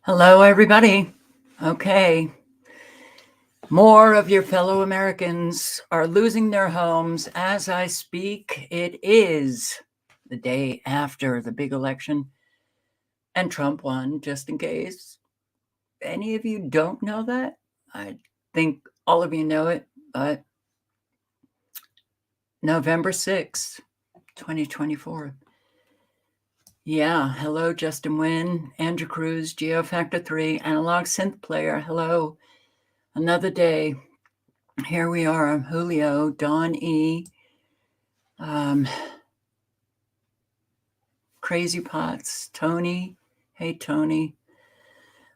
Hello, everybody. Okay. More of your fellow Americans are losing their homes as I speak. It is the day after the big election, and Trump won, just in case any of you don't know that. I think all of you know it, but November 6th, 2024. Yeah, hello, Justin Wynn, Andrew Cruz, GeoFactor 3, Analog Synth Player. Hello, another day. Here we are, Julio, Dawn E, Crazy Pots, Tony. Hey, Tony.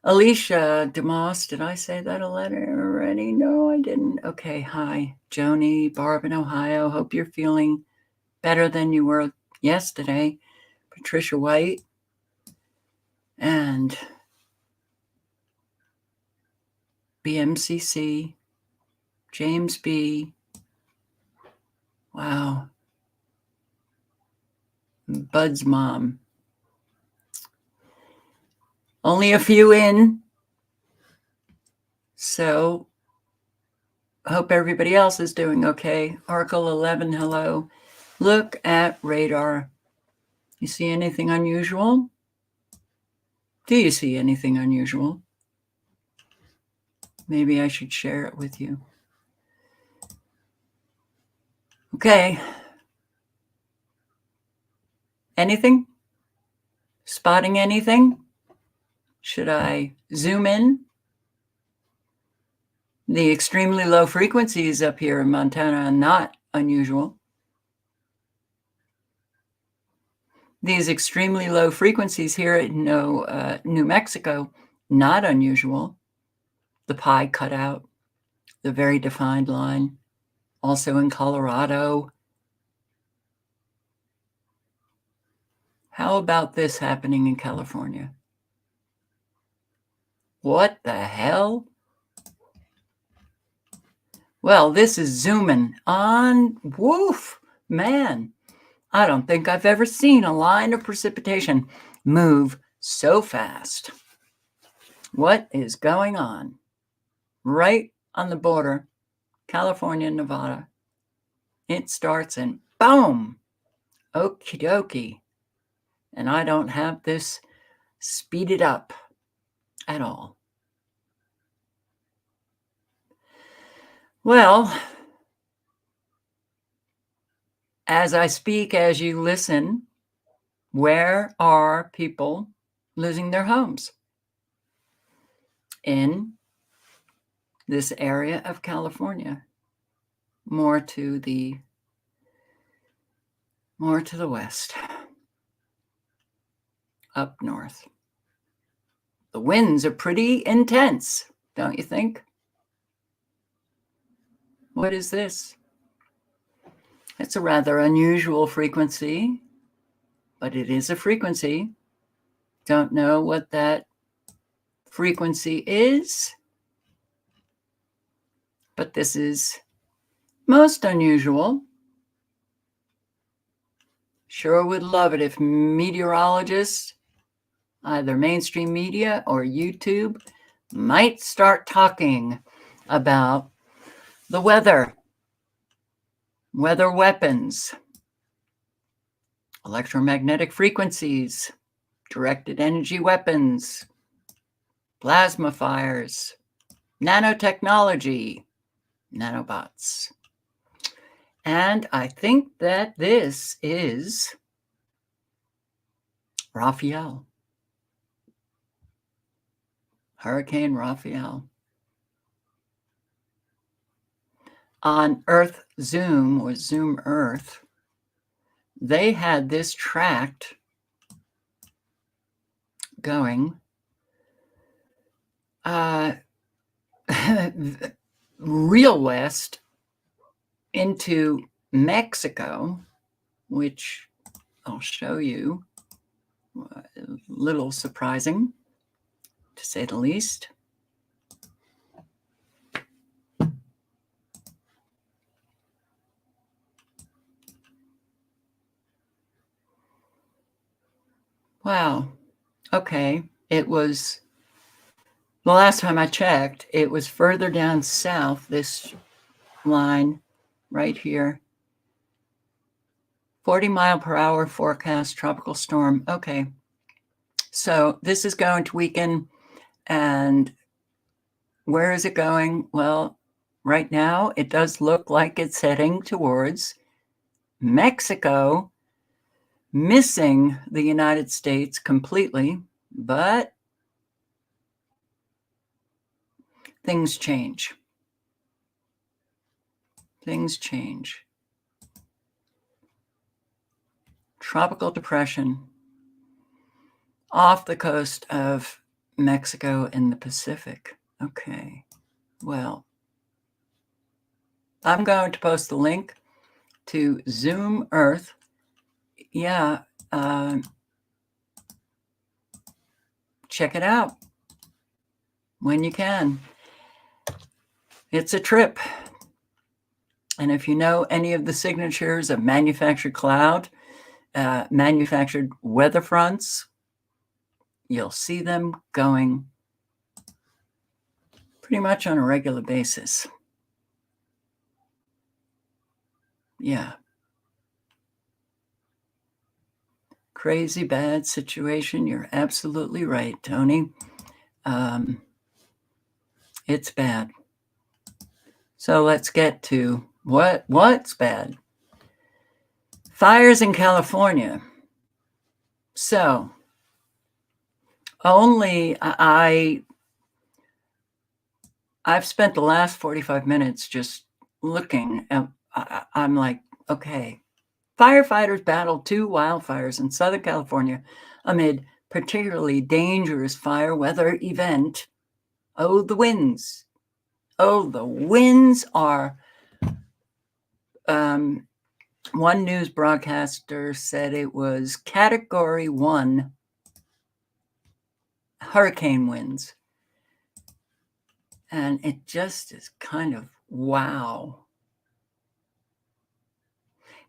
Alicia DeMoss, did I say that a letter already? No, I didn't. Okay, hi. Joni, Barb in Ohio. Hope you're feeling better than you were yesterday. Patricia White. And BMCC. James B. Wow. Bud's mom. Only a few in. So hope everybody else is doing okay. Oracle 11, hello. Look at radar. You see anything unusual? Do you see anything unusual? Maybe I should share it with you. Okay. Anything? Spotting anything? Should I zoom in? The extremely low frequencies up here in Montana are not unusual. These extremely low frequencies here in New Mexico, not unusual. The pie cutout, the very defined line. Also in Colorado. How about this happening in California? What the hell? Well, this is zooming on. Woof, man. I don't think I've ever seen a line of precipitation move so fast. What is going on? Right on the border, California, Nevada. It starts and boom, okie dokie. And I don't have this speeded up at all. Well, as I speak, as you listen, where are people losing their homes? In this area of California, more to the west, up north. The winds are pretty intense, don't you think? What is this? It's a rather unusual frequency, but it is a frequency. Don't know what that frequency is, but this is most unusual. Sure would love it if meteorologists, either mainstream media or YouTube, might start talking about the weather weapons, electromagnetic frequencies, directed energy weapons, plasma fires, nanotechnology, nanobots. And I think that this is Raphael. Hurricane Raphael. On Earth Zoom, or Zoom Earth, they had this tracked going real west into Mexico, which I'll show you. A little surprising, to say the least. Wow. Okay. It was The last time I checked, it was further down south, this line right here. 40-mile-per-hour forecast, tropical storm. Okay. So this is going to weaken. And where is it going? Well, right now, it does look like it's heading towards Mexico, missing the United States completely, but things change. Things change. Tropical depression off the coast of Mexico in the Pacific. Okay, well, I'm going to post the link to Zoom Earth. Yeah, check it out when you can. It's a trip. And if you know any of the signatures of manufactured cloud, manufactured weather fronts, you'll see them going pretty much on a regular basis. Yeah. Crazy bad situation. You're absolutely right, Tony. It's bad. So let's get to what's bad. Fires in California. So I've spent the last 45 minutes just looking. I'm like, okay. Firefighters battled 2 wildfires in Southern California amid particularly dangerous fire weather event. Oh, the winds. Oh, the winds are... one news broadcaster said it was Category 1 hurricane winds. And it just is kind of wow.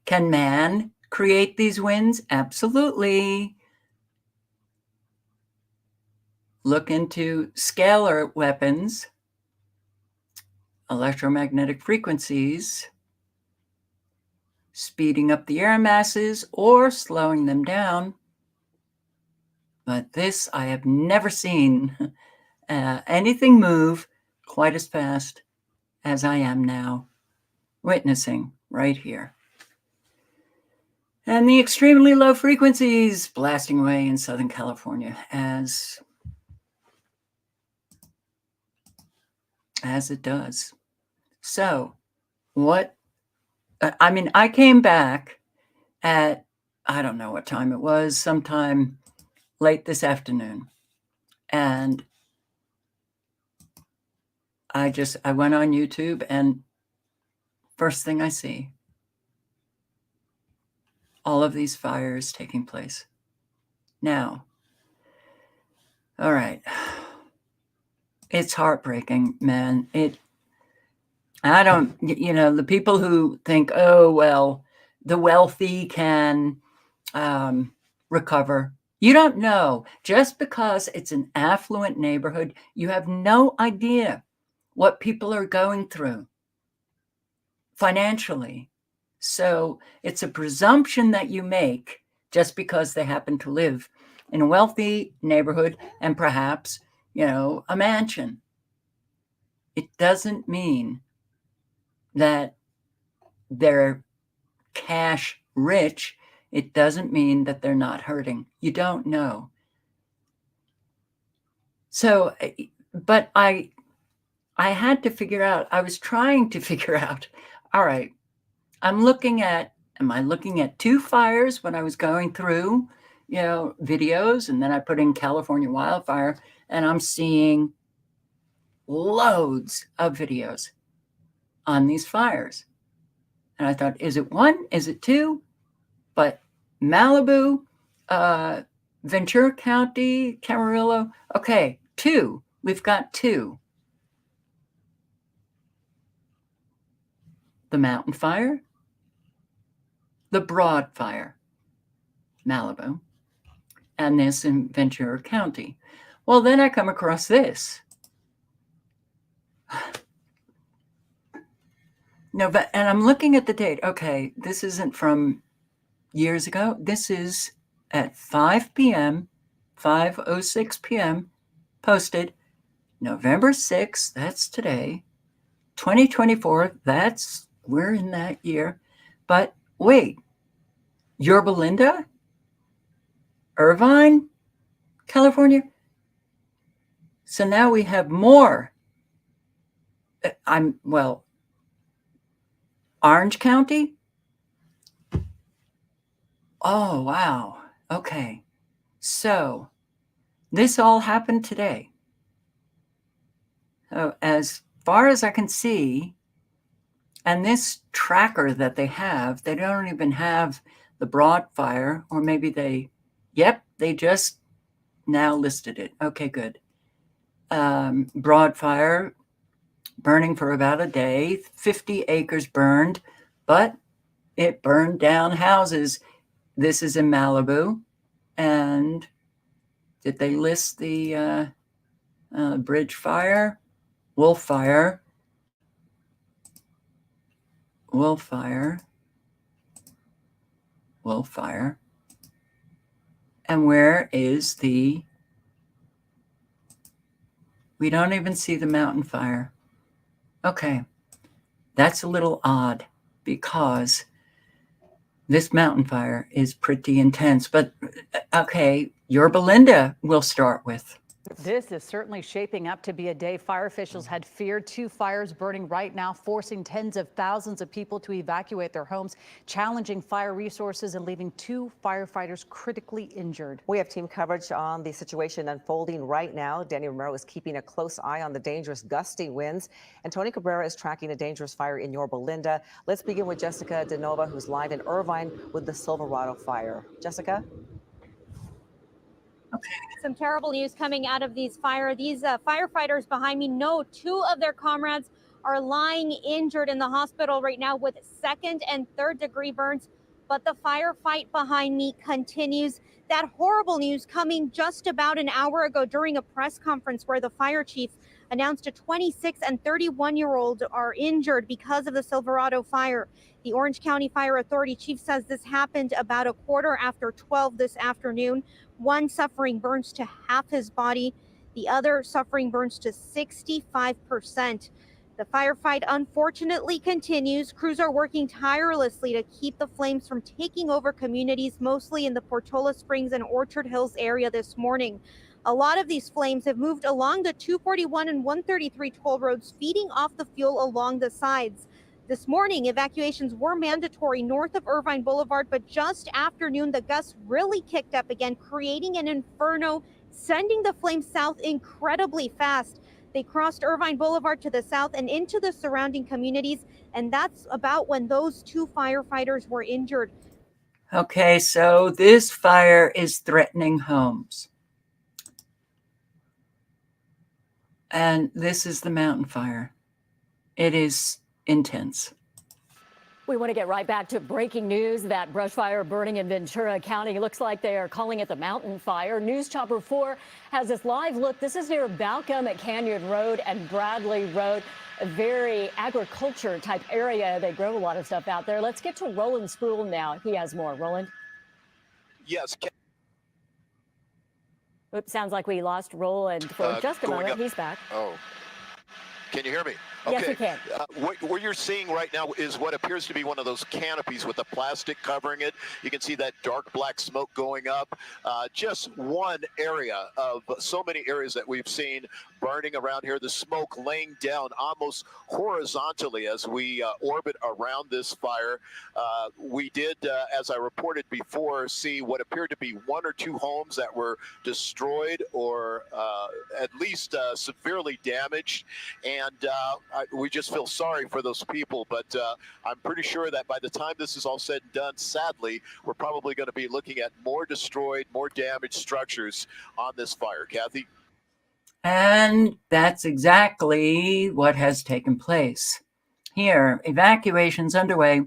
Can man create these winds? Absolutely. Look into scalar weapons, electromagnetic frequencies, speeding up the air masses or slowing them down. But this, I have never seen anything move quite as fast as I am now witnessing right here. And the extremely low frequencies blasting away in Southern California as it does. So I came back at, I don't know what time it was, sometime late this afternoon. And I went on YouTube, and first thing I see, all of these fires taking place. Now, all right, it's heartbreaking, man. The people who think, oh, well, the wealthy can recover. You don't know. Just because it's an affluent neighborhood, you have no idea what people are going through financially. So it's a presumption that you make just because they happen to live in a wealthy neighborhood and perhaps, a mansion. It doesn't mean that they're cash rich. It doesn't mean that they're not hurting. You don't know. So, but I had to figure out, I was trying to figure out, all right, am I looking at 2 fires when I was going through, videos, and then I put in California wildfire, and I'm seeing loads of videos on these fires. And I thought, is it 1? Is it 2? But Malibu, Ventura County, Camarillo, okay, 2. We've got 2. The Mountain Fire, the Broad Fire, Malibu, and this in Ventura County. Well, then I come across this. No, but, and I'm looking at the date. Okay, this isn't from years ago. This is at 5 p.m., 5:06 p.m., posted November 6th, that's today, 2024, we're in that year. But wait, Yorba Linda? Irvine, California? So now we have more. Orange County? Oh, wow. Okay. So this all happened today. As far as I can see, and this tracker that they have, they don't even have the broad fire, or maybe they just now listed it. Okay, good. Broad fire burning for about a day, 50 acres burned, but it burned down houses. This is in Malibu. And did they list the bridge fire? Wolf fire. Wolf fire. Wolf fire. And where is the... We don't even see the mountain fire. Okay, that's a little odd because this mountain fire is pretty intense. But okay, Yorba Linda we'll start with. This is certainly shaping up to be a day fire officials had feared. 2 fires burning right now, forcing tens of thousands of people to evacuate their homes, challenging fire resources and leaving 2 firefighters critically injured. We have team coverage on the situation unfolding right now. Danny Romero is keeping a close eye on the dangerous gusty winds, and Tony Cabrera is tracking a dangerous fire in Yorba Linda. Let's begin with Jessica DeNova, who's live in Irvine with the Silverado fire. Jessica? Okay. Some terrible news coming out of these firefighters behind me know 2 of their comrades are lying injured in the hospital right now with 2nd and 3rd degree burns. But the firefight behind me continues. That horrible news coming just about an hour ago during a press conference where the fire chief announced a 26 and 31-year-old are injured because of the Silverado fire. The Orange County Fire Authority chief says this happened about 12:15 this afternoon. One suffering burns to half his body. The other suffering burns to 65%. The firefight unfortunately continues. Crews are working tirelessly to keep the flames from taking over communities, mostly in the Portola Springs and Orchard Hills area this morning. A lot of these flames have moved along the 241 and 133 toll roads, feeding off the fuel along the sides. This morning, evacuations were mandatory north of Irvine Boulevard, but just after noon, the gusts really kicked up again, creating an inferno, sending the flames south incredibly fast. They crossed Irvine Boulevard to the south and into the surrounding communities, and that's about when those 2 firefighters were injured. Okay, so this fire is threatening homes. And this is the mountain fire. It is intense. We want to get right back to breaking news. That brush fire burning in Ventura County. It looks like they are calling it the mountain fire. News Chopper 4 has this live look. This is near Balcom at Canyon Road and Bradley Road. A very agriculture type area. They grow a lot of stuff out there. Let's get to Roland Sproul now. He has more. Roland? Yes. Oops, sounds like we lost Roland for just a moment. He's back. Oh, can you hear me? Okay. Yes, we can. What you're seeing right now is what appears to be one of those canopies with the plastic covering it. You can see that dark black smoke going up. Just one area of so many areas that we've seen burning around here. The smoke laying down almost horizontally as we orbit around this fire. We did, as I reported before, see what appeared to be 1 or 2 homes that were destroyed or at least severely damaged. And we just feel sorry for those people, but I'm pretty sure that by the time this is all said and done, sadly, we're probably going to be looking at more destroyed, more damaged structures on this fire. Kathy? And that's exactly what has taken place. Here, evacuations underway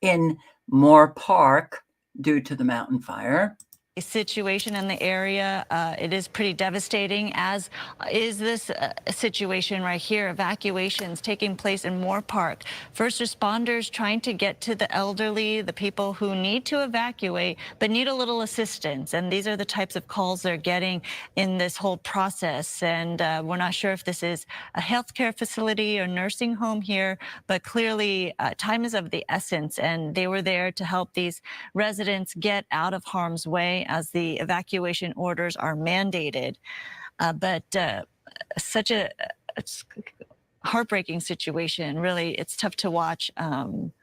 in Moore Park due to the mountain fire. situation in the area. It is pretty devastating, as is this situation right here. Evacuations taking place in Moore Park. First responders trying to get to the elderly, the people who need to evacuate but need a little assistance. And these are the types of calls they're getting in this whole process. And we're not sure if this is a healthcare facility or nursing home here, but clearly time is of the essence. And they were there to help these residents get out of harm's way as the evacuation orders are mandated. But such a heartbreaking situation. Really, it's tough to watch.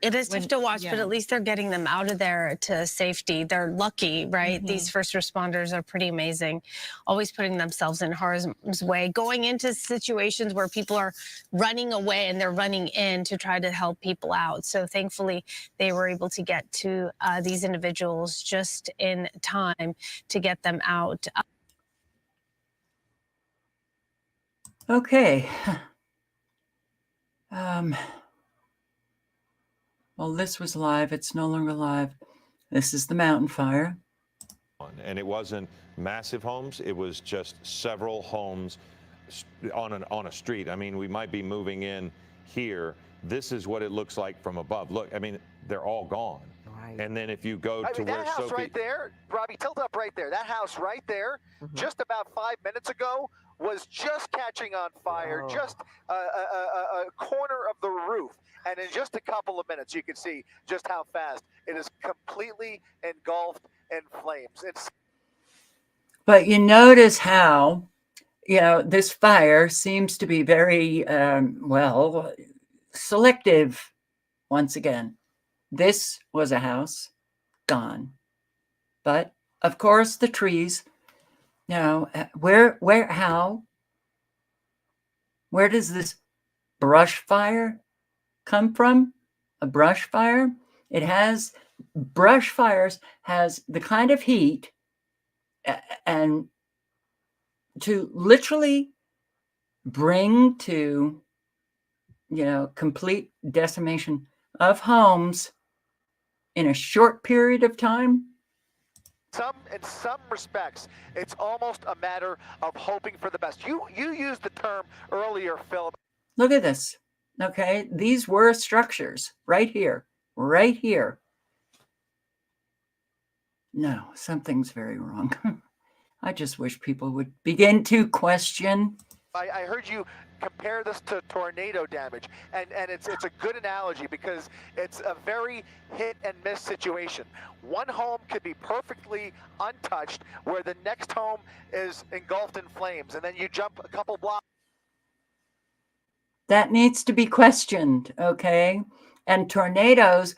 It is tough to watch, but at least they're getting them out of there to safety. They're lucky, right? These first responders are pretty amazing, always putting themselves in harm's way, going into situations where people are running away and they're running in to try to help people out. So thankfully, they were able to get to these individuals just in time to get them out. Okay. Well, this was live. It's no longer live. This is the mountain fire. And it wasn't massive homes. It was just several homes on a street. I mean, we might be moving in here. This is what it looks like from above. Look, I mean, they're all gone. Right. And then if you go to where that house Sophie... right there, Robbie, tilt up right there. That house right there, just about 5 minutes ago, was just catching on fire, just a corner of the roof. And in just a couple of minutes, you can see just how fast it is completely engulfed in flames. But you notice how, this fire seems to be very, selective once again. This was a house gone. But, of course, the trees, where does this brush fire come from? A brush fire? Brush fires has the kind of heat and to literally bring to, complete decimation of homes in a short period of time. In some respects, it's almost a matter of hoping for the best. You used the term earlier, Phil. Look at this. Okay, these were structures right here, right here. No, something's very wrong. I just wish people would begin to question. I heard you compare this to tornado damage, and it's a good analogy because it's a very hit and miss situation. One home could be perfectly untouched where the next home is engulfed in flames, and then you jump a couple blocks. That needs to be questioned, okay? And tornadoes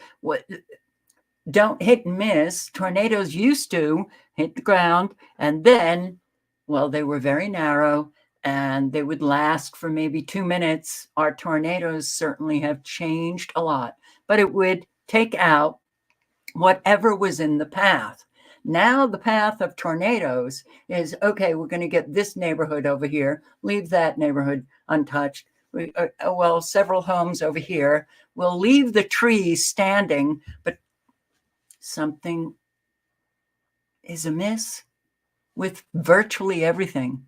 don't hit and miss. Tornadoes used to hit the ground, and then, they were very narrow, and they would last for maybe 2 minutes. Our tornadoes certainly have changed a lot, but it would take out whatever was in the path. Now the path of tornadoes is, okay, we're going to get this neighborhood over here, leave that neighborhood untouched. Several homes over here. We'll leave the trees standing, but something is amiss with virtually everything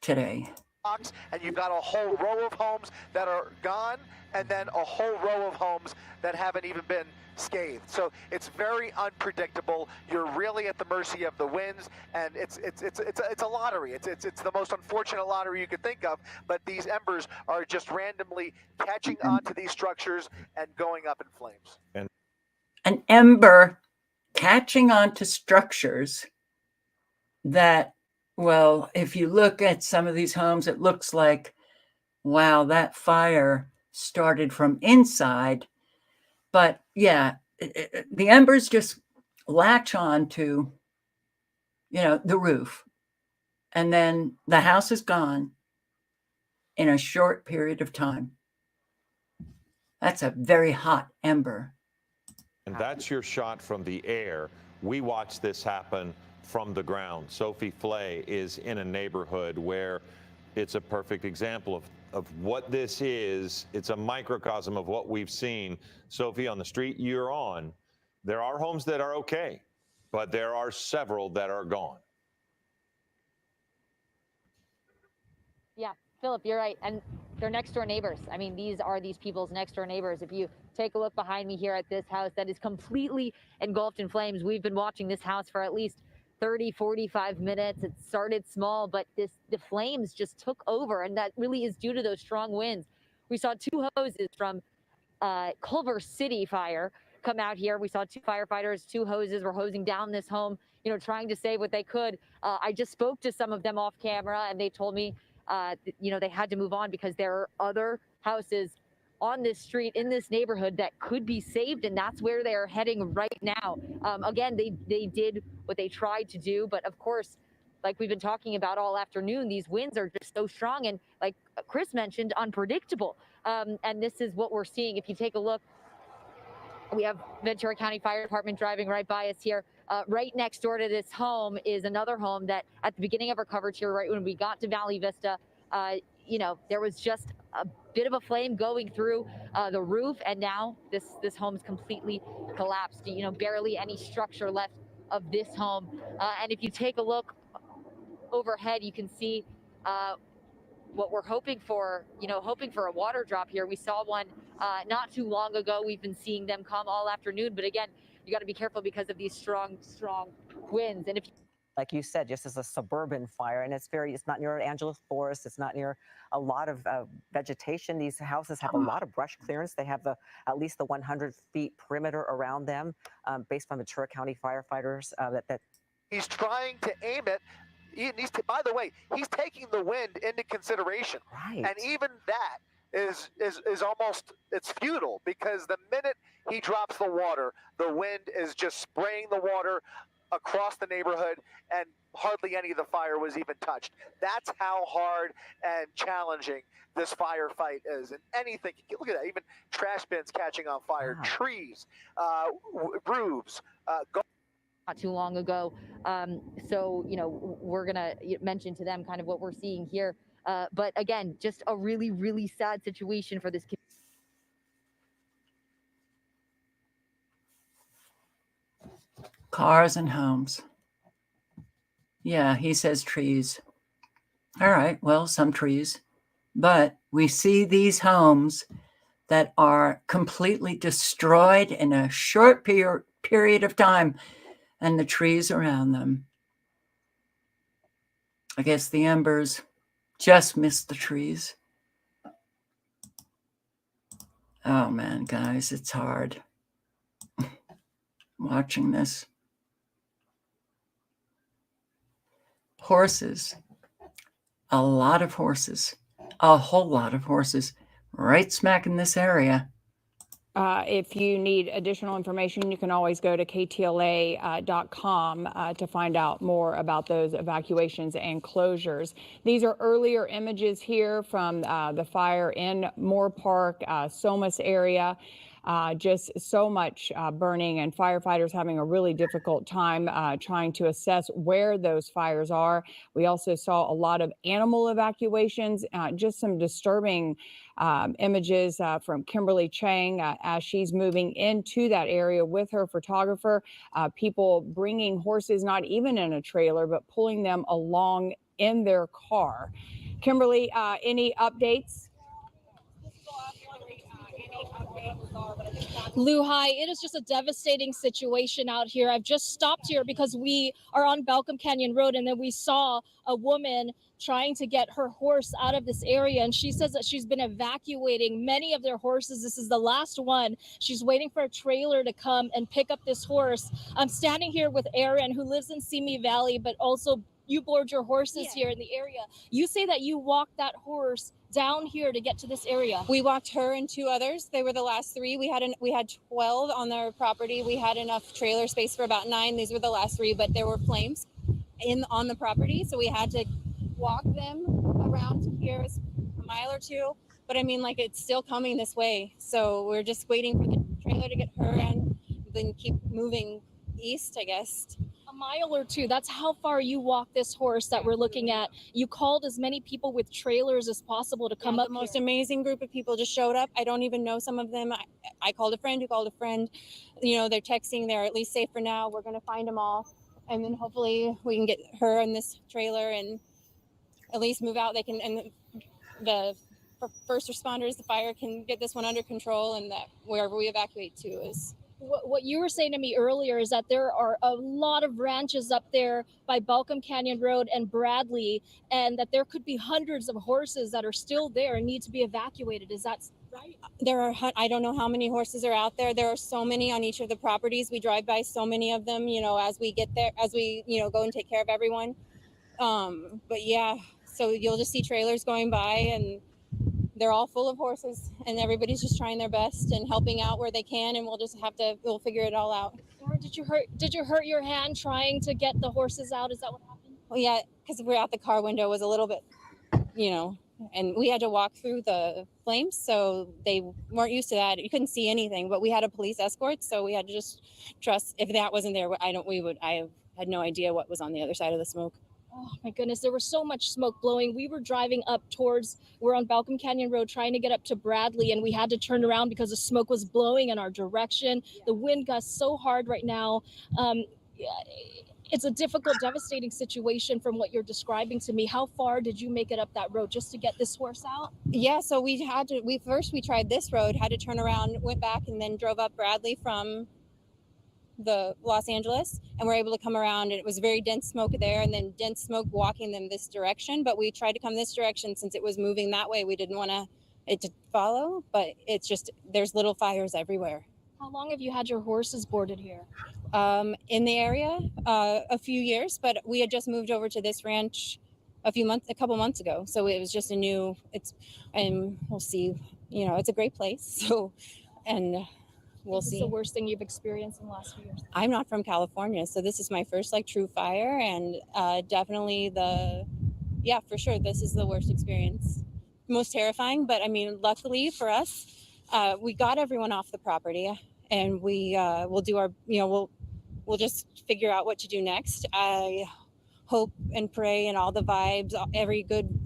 today. And you've got a whole row of homes that are gone, and then a whole row of homes that haven't even been scathed. So it's very unpredictable. You're really at the mercy of the winds, and it's a lottery. It's the most unfortunate lottery you could think of. But these embers are just randomly catching onto these structures and going up in flames. An ember catching onto structures that, if you look at some of these homes, it looks like, wow, that fire started from inside. But yeah, the embers just latch on to, the roof. And then the house is gone in a short period of time. That's a very hot ember. And that's your shot from the air. We watched this happen from the ground. Sophie Flay is in a neighborhood where it's a perfect example of what this is. It's a microcosm of what we've seen. Sophie, on the street you're on, there are homes that are okay. but there are several that are gone. Yeah, Philip, you're right. And they're next door neighbors. I mean, these are these people's next door neighbors. If you take a look behind me here at this house that is completely engulfed in flames, we've been watching this house for at least 30, 45 minutes. It started small, but the flames just took over. And that really is due to those strong winds. We saw 2 hoses from Culver City fire come out here. We saw 2 firefighters, 2 hoses were hosing down this home, you know, trying to save what they could. I just spoke to some of them off camera, and they told me, you know, they had to move on because there are other houses on this street in this neighborhood that could be saved, and that's where they are heading right now. Again, they did what they tried to do, but of course, like we've been talking about all afternoon, these winds are just so strong and, like Chris mentioned, unpredictable. And this is what we're seeing. If you take a look, we have Ventura County Fire Department driving right by us here. Right next door to this home is another home that at the beginning of our coverage here, right when we got to Valley Vista, you know, there was just a bit of a flame going through the roof, and now this home's completely collapsed. You know, barely any structure left of this home. And if you take a look overhead, you can see what we're hoping for, you know, hoping for a water drop here. We saw one not too long ago. We've been seeing them come all afternoon, but again, you got to be careful because of these strong winds. And if like you said, just as a suburban fire, and it's not near Angeles Forest. It's not near a lot of vegetation. These houses have a lot of brush clearance. They have at least the 100 feet perimeter around them, based on Ventura County firefighters. That he's trying to aim it. By the way, he's taking the wind into consideration, right? And even that is almost, it's futile, because the minute he drops the water, the wind is just spraying the water across the neighborhood, and hardly any of the fire was even touched. That's how hard and challenging this firefight is. And anything, look at that, even trash bins catching on fire, wow. Trees, roofs, not too long ago. So, you know, we're going to mention to them kind of what we're seeing here. But again, just a really, really sad situation for this community. Cars and homes. Yeah, he says trees. All right, well, some trees. But we see these homes that are completely destroyed in a short period of time, and the trees around them. I guess the embers just missed the trees. Oh man, guys, it's hard watching this. Horses, a lot of horses, a whole lot of horses, right smack in this area. If you need additional information, you can always go to ktla.com to find out more about those evacuations and closures. These are earlier images here from the fire in Moore Park, Somas area. Just so much burning, and firefighters having a really difficult time trying to assess where those fires are. We also saw a lot of animal evacuations, just some disturbing images from Kimberly Chang as she's moving into that area with her photographer. People bringing horses, not even in a trailer, but pulling them along in their car. Kimberly, any updates? Luhai, it is just a devastating situation out here. I've just stopped here because we are on Balcom Canyon Road, and then we saw a woman trying to get her horse out of this area, and she says that she's been evacuating many of their horses. This is the last one. She's waiting for a trailer to come and pick up this horse. I'm standing here with Aaron, who lives in Simi Valley, but also you board your horses here in the area. You say that you walked that horse down here to get to this area. We walked her and 2 others. They were the last 3. We had 12 on their property. We had enough trailer space for about 9. These were the last 3, but there were flames on the property, so we had to walk them around here a mile or 2. But I mean, like, it's still coming this way, so we're just waiting for the trailer to get her and then keep moving east, I guess. mile or two. That's how far you walk this horse that we're looking at. You called as many people with trailers as possible to come up. The most amazing group of people just showed up. I don't even know some of them. I called a friend who called a friend. You know, they're texting. They're at least safe for now. We're going to find them all. And then hopefully we can get her in this trailer and at least move out. They can, and the first responders, the fire can get this one under control, and that wherever we evacuate to is. What you were saying to me earlier is that there are a lot of ranches up there by Balcom Canyon Road and Bradley, and that there could be hundreds of horses that are still there and need to be evacuated. Is that right? There are, I don't know how many horses are out there. There are so many on each of the properties. We drive by so many of them, you know, as we get there, as we, you know, go and take care of everyone. But yeah, so you'll just see trailers going by and they're all full of horses, and everybody's just trying their best and helping out where they can, and we'll figure it all out. Or did you hurt your hand trying to get the horses out? Is that what happened? Well, yeah, because we're out the car window was a little bit, you know, and we had to walk through the flames, so they weren't used to that. You couldn't see anything, but we had a police escort, so we had to just trust. If that wasn't there, I had no idea what was on the other side of the smoke. Oh my goodness, there was so much smoke blowing. We were driving we're on Balcom Canyon Road trying to get up to Bradley, and we had to turn around because the smoke was blowing in our direction. Yeah. The wind gusts so hard right now. It's a difficult, devastating situation from what you're describing to me. How far did you make it up that road just to get this horse out? Yeah, so we tried this road, had to turn around, went back, and then drove up Bradley from the Los Angeles, and we're able to come around, and it was very dense smoke there, and then dense smoke walking them this direction, but we tried to come this direction since it was moving that way. We didn't want it to follow, but it's just there's little fires everywhere. How long have you had your horses boarded here? In the area, a few years, but we had just moved over to this ranch a couple months ago, so it was just and we'll see. You know, it's a great place, so and we'll see. What's the worst thing you've experienced in the last few years? I'm not from California, so this is my first true fire, and definitely for sure, this is the worst experience. Most terrifying, but I mean, luckily for us, we got everyone off the property, and we'll do our, we'll just figure out what to do next. I hope and pray and all the vibes,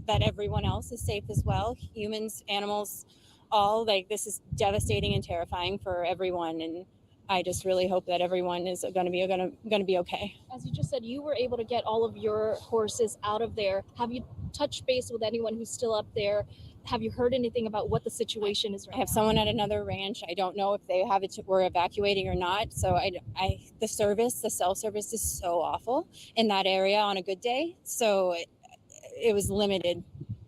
that everyone else is safe as well. Humans, animals, all this is devastating and terrifying for everyone, and I just really hope that everyone is going to be okay. As you just said, you were able to get all of your horses out of there. Have you touched base with anyone who's still up there? Have you heard anything about what the situation is right now? I have someone at another ranch. I don't know if they have it. We're evacuating or not. So the cell service is so awful in that area on a good day. So it was limited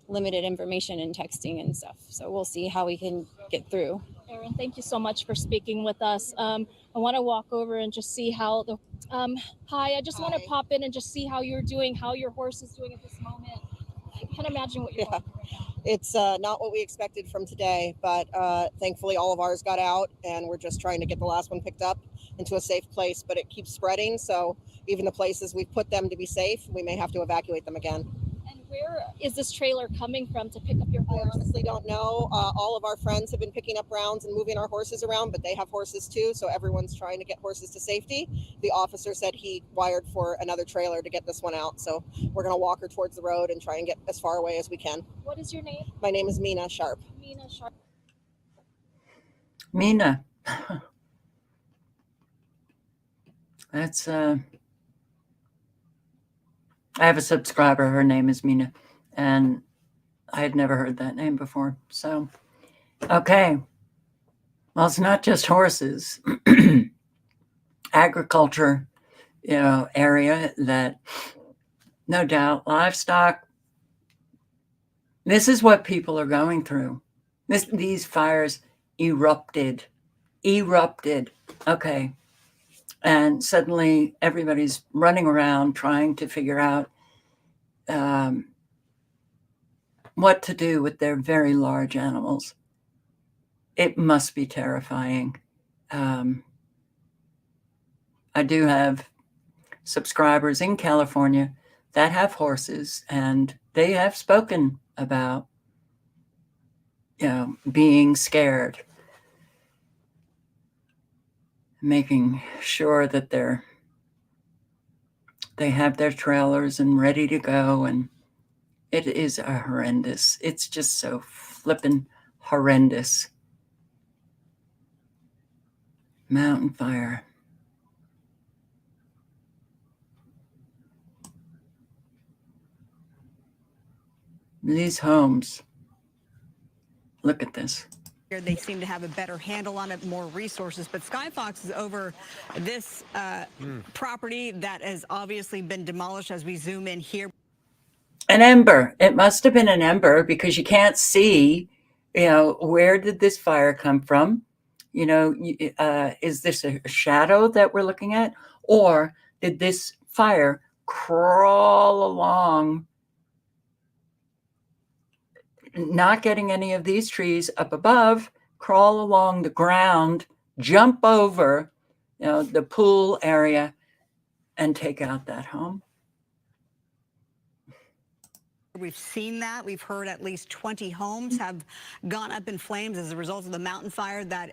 information and texting and stuff. So we'll see how we can get through. Erin, thank you so much for speaking with us. I want to walk over and just see how hi, I just want to pop in and just see how you're doing, how your horse is doing at this moment. I can't imagine what you're going through right now. It's not what we expected from today, but thankfully all of ours got out, and we're just trying to get the last one picked up into a safe place, but it keeps spreading. So even the places we've put them to be safe, we may have to evacuate them again. Where is this trailer coming from to pick up your horse? I honestly don't know. All of our friends have been picking up rounds and moving our horses around, but they have horses too, so everyone's trying to get horses to safety. The officer said he wired for another trailer to get this one out, so we're going to walk her towards the road and try and get as far away as we can. What is your name? My name is Mina Sharp. Mina Sharp. Mina. That's I have a subscriber. Her name is Mina, and I had never heard that name before. So, okay. Well, it's not just horses. Agriculture, area that, no doubt, livestock. This is what people are going through. These fires erupted. Okay. And suddenly everybody's running around trying to figure out what to do with their very large animals. It must be terrifying. I do have subscribers in California that have horses, and they have spoken about, being scared, making sure that they're They have their trailers and ready to go, and it is a horrendous. It's just so flippin' horrendous. Mountain fire. These homes. Look at this. They seem to have a better handle on it, more resources. But Skyfox is over this property that has obviously been demolished as we zoom in here. An ember. It must have been an ember because you can't see, where did this fire come from? Is this a shadow that we're looking at? Or did this fire crawl along, not getting any of these trees up above, crawl along the ground, jump over, the pool area, and take out that home? We've seen that. We've heard at least 20 homes have gone up in flames as a result of the mountain fire that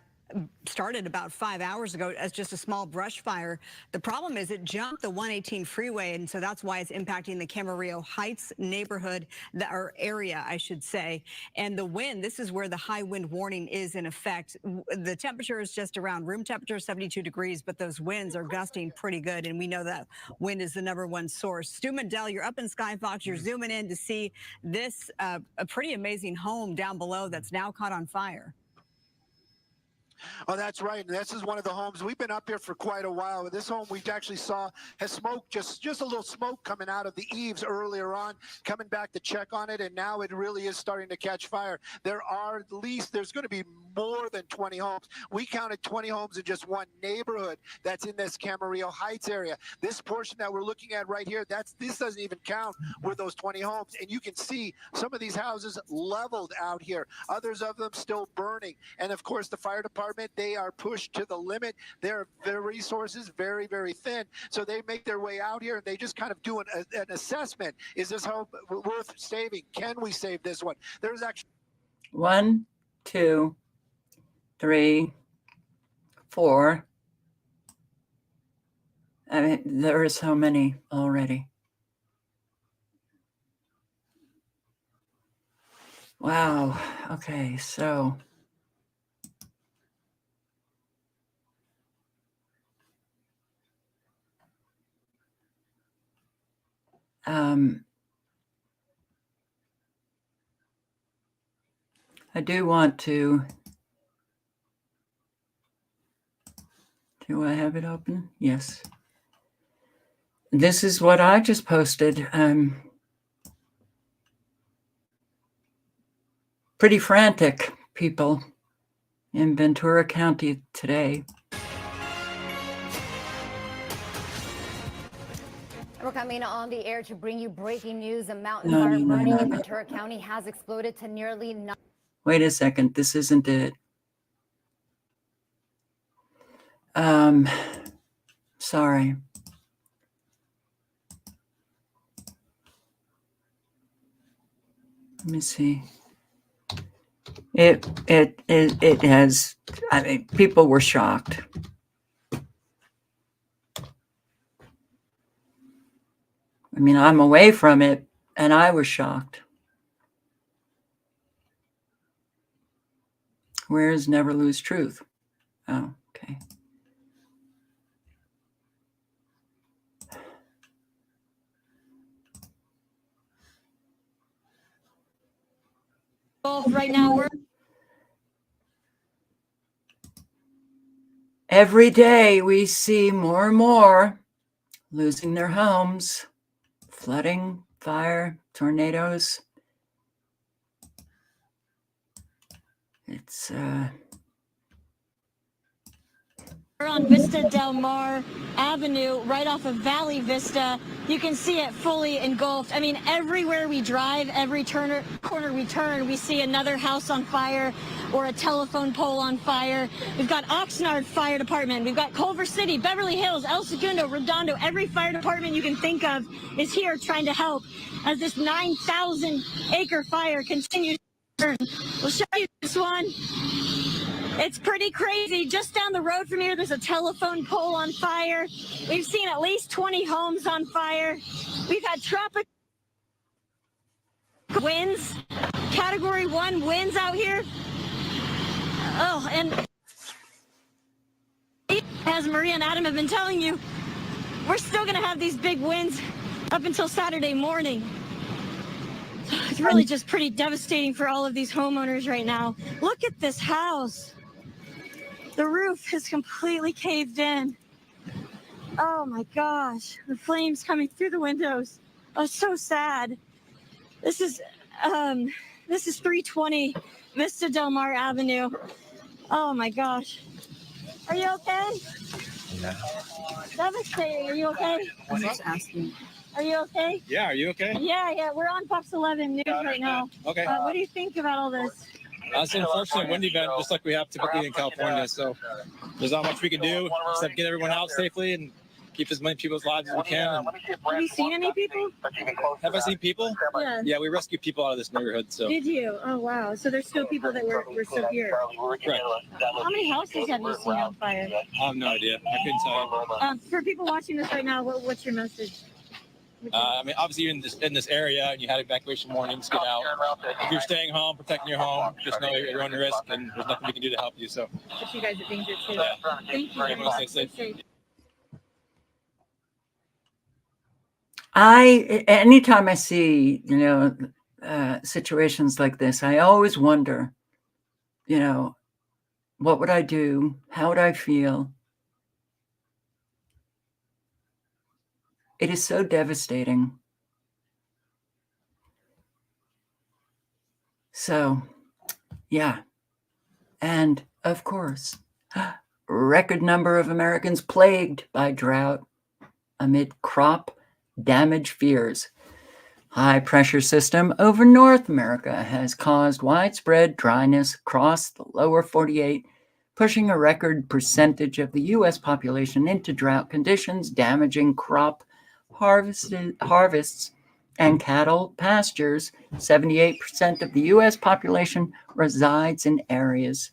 started about 5 hours ago as just a small brush fire. The problem is it jumped the 118 freeway, and so that's why it's impacting the Camarillo Heights neighborhood, or area, I should say. And the wind, this is where the high wind warning is in effect. The temperature is just around room temperature, 72 degrees, but those winds are gusting pretty good, and we know that wind is the #1 source. Stu Mandel, you're up in Skyfox. You're zooming in to see this a pretty amazing home down below that's now caught on fire. Oh, that's right. And this is one of the homes. We've been up here for quite a while. This home we actually saw has smoke, just a little smoke coming out of the eaves earlier on, coming back to check on it. And now it really is starting to catch fire. There are at least, there's going to be more than 20 homes. We counted 20 homes in just one neighborhood that's in this Camarillo Heights area. This portion that we're looking at right here, this doesn't even count with those 20 homes. And you can see some of these houses leveled out here, others of them still burning. And of course, the fire department, they are pushed to the limit. Their resources very, very thin. So they make their way out here and they just kind of do an assessment. Is this home worth saving? Can we save this one? There's actually 1, 2, 3, 4. I mean, there are so many already. Wow. Okay, so I do want to. Do I have it open? Yes. This is what I just posted. Pretty frantic people in Ventura County today. We're coming on the air to bring you breaking news. A mountain fire burning in Ventura County has exploded to nearly 9. Wait a second. This isn't it. Sorry. Let me see. It has, I mean, people were shocked. I mean, I'm away from it, and I was shocked. Where's Never Lose Truth? Oh, okay. Right now, we're every day we see more and more losing their homes, flooding, fire, tornadoes. It's We're on Vista Del Mar Avenue, right off of Valley Vista. You can see it fully engulfed. I mean, everywhere we drive, every corner we turn, we see another house on fire or a telephone pole on fire. We've got Oxnard Fire Department. We've got Culver City, Beverly Hills, El Segundo, Redondo. Every fire department you can think of is here trying to help as this 9,000-acre fire continues to burn. We'll show you this one. It's pretty crazy. Just down the road from here, there's a telephone pole on fire. We've seen at least 20 homes on fire. We've had tropical winds, Category 1 winds out here. Oh, and as Maria and Adam have been telling you, we're still going to have these big winds up until Saturday morning. It's really just pretty devastating for all of these homeowners right now. Look at this house. The roof is completely caved in. Oh my gosh, the flames coming through the windows. Oh, so sad. This is 320 Vista Del Mar Avenue. Oh my gosh. Are you okay? Yeah. Devastating. Are you okay? I'm just asking. Are you okay? Yeah, are you okay? Yeah. We're on Fox 11 News right now. Okay. What do you think about all this? It's an unfortunate wind event, just like we have typically in California. So there's not much we can do except get everyone out safely and keep as many people's lives as we can. Have you seen any people? Have I seen people? Yeah. Yeah, we rescue people out of this neighborhood. So. Did you? Oh, wow. So there's still people that were still here. Correct. How many houses have you seen on fire? I have no idea. I couldn't tell you. For people watching this right now, what's your message? I mean, obviously you're in this area and you had evacuation warnings, get out. If you're staying home, protecting your home, just know you're on your risk and there's nothing we can do to help you. So. But you guys are dangerous too. Yeah. Thank you. Everyone stay safe. Anytime I see, situations like this, I always wonder, what would I do? How would I feel? It is so devastating. So, yeah. And of course, record number of Americans plagued by drought amid crop damage fears. High pressure system over North America has caused widespread dryness across the lower 48, pushing a record percentage of the U.S. population into drought conditions, damaging crop harvests and cattle pastures. 78% of the U.S. population resides in areas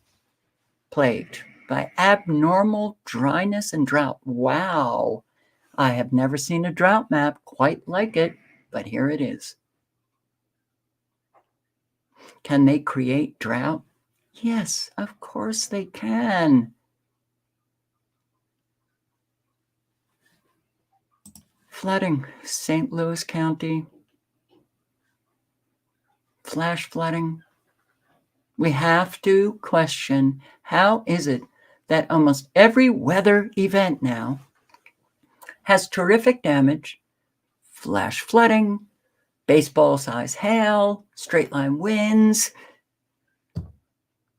plagued by abnormal dryness and drought. Wow. I have never seen a drought map quite like it, but here it is. Can they create drought? Yes, of course they can. Flooding, St. Louis County. Flash flooding. We have to question, how is it that almost every weather event now has terrific damage, flash flooding, baseball-sized hail, straight-line winds,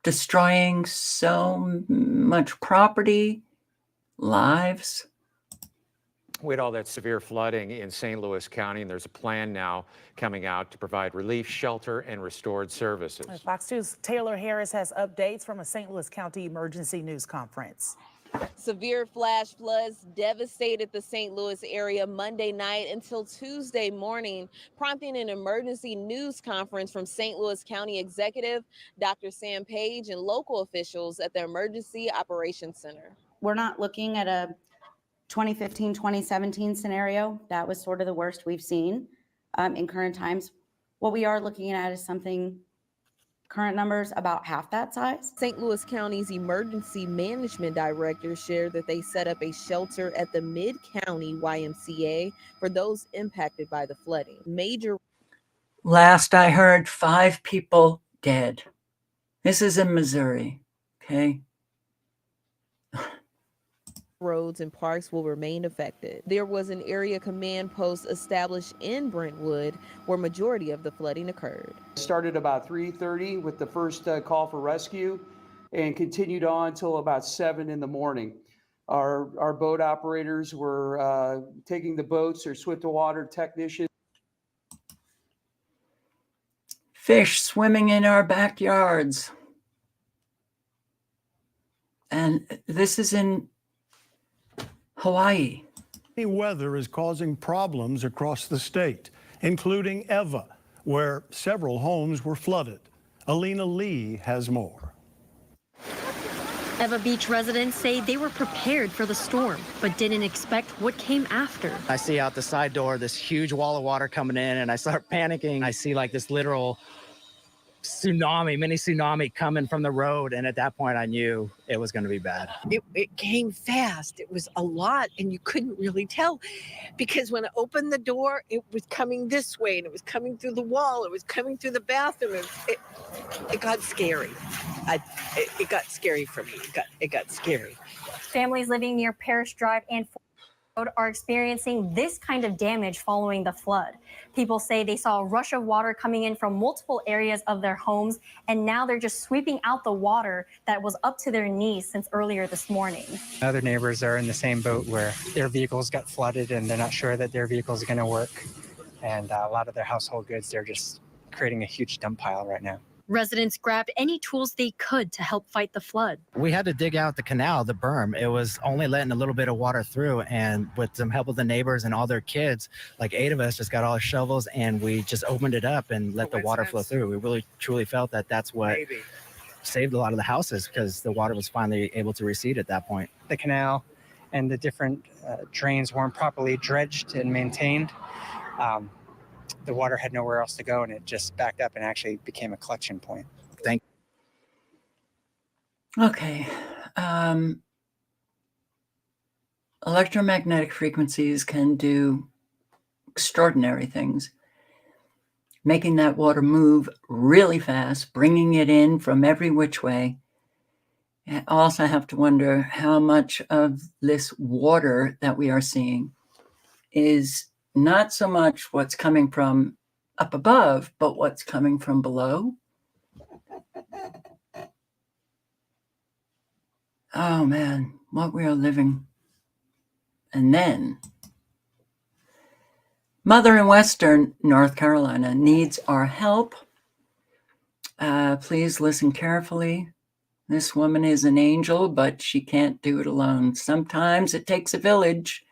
destroying so much property, lives? We had all that severe flooding in St. Louis County, and there's a plan now coming out to provide relief, shelter, and restored services. Fox News' Taylor Harris has updates from a St. Louis County emergency news conference. Severe flash floods devastated the St. Louis area Monday night until Tuesday morning, prompting an emergency news conference from St. Louis County Executive Dr. Sam Page and local officials at the Emergency Operations Center. We're not looking at a 2015, 2017 scenario. That was sort of the worst we've seen in current times. What we are looking at is something, current numbers, about half that size. St. Louis County's emergency management director shared that they set up a shelter at the Mid-County YMCA for those impacted by the flooding. Last I heard, 5 people dead. This is in Missouri, okay? Roads and parks will remain affected. There was an area command post established in Brentwood where majority of the flooding occurred. Started about 3:30 with the first call for rescue and continued on till about 7 in the morning. Our boat operators were taking the boats, or swift water technicians. Fish swimming in our backyards. And this is in Hawaii. Weather is causing problems across the state, including Eva, where several homes were flooded. Alina Lee has more. Eva Beach residents say they were prepared for the storm, but didn't expect what came after. I see out the side door this huge wall of water coming in, and I start panicking. I see like this literal mini tsunami coming from the road, and at that point I knew it was going to be bad. It came fast. It was a lot, and you couldn't really tell, because when I opened the door, it was coming this way, and it was coming through the wall, it was coming through the bathroom. It got scary. It got scary for me. It got scary. Families living near Parish Drive and Ford Road are experiencing this kind of damage following the flood. People say they saw a rush of water coming in from multiple areas of their homes, and now they're just sweeping out the water that was up to their knees since earlier this morning. Other neighbors are in the same boat where their vehicles got flooded and they're not sure that their vehicles are going to work. And a lot of their household goods, they're just creating a huge dump pile right now. Residents grabbed any tools they could to help fight the flood. We had to dig out the canal, the berm. It was only letting a little bit of water through, and with some help of the neighbors and all their kids, like 8 of us just got all our shovels and we just opened it up and let the water flow through. We really truly felt that that's what saved a lot of the houses, because the water was finally able to recede at that point. The canal and the different drains weren't properly dredged and maintained. The water had nowhere else to go, and it just backed up and actually became a collection point. Okay. Electromagnetic frequencies can do extraordinary things, making that water move really fast, bringing it in from every which way. I also have to wonder how much of this water that we are seeing is not so much what's coming from up above, but what's coming from below. Oh man, what we are living. And then, Mother in Western North Carolina needs our help. Please listen carefully. This woman is an angel, but she can't do it alone. Sometimes it takes a village,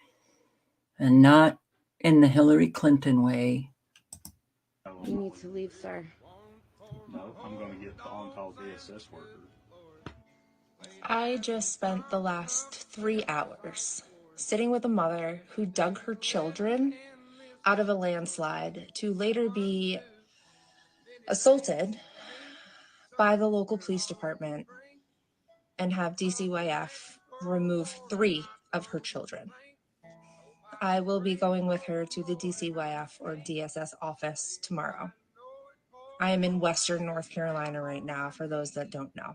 and not in the Hillary Clinton way. You need to leave, sir. No, I'm going to get the on-call DSS worker. I just spent the last 3 hours sitting with a mother who dug her children out of a landslide to later be assaulted by the local police department and have DCYF remove 3 of her children. I will be going with her to the DCYF or DSS office tomorrow. I am in Western North Carolina right now, for those that don't know.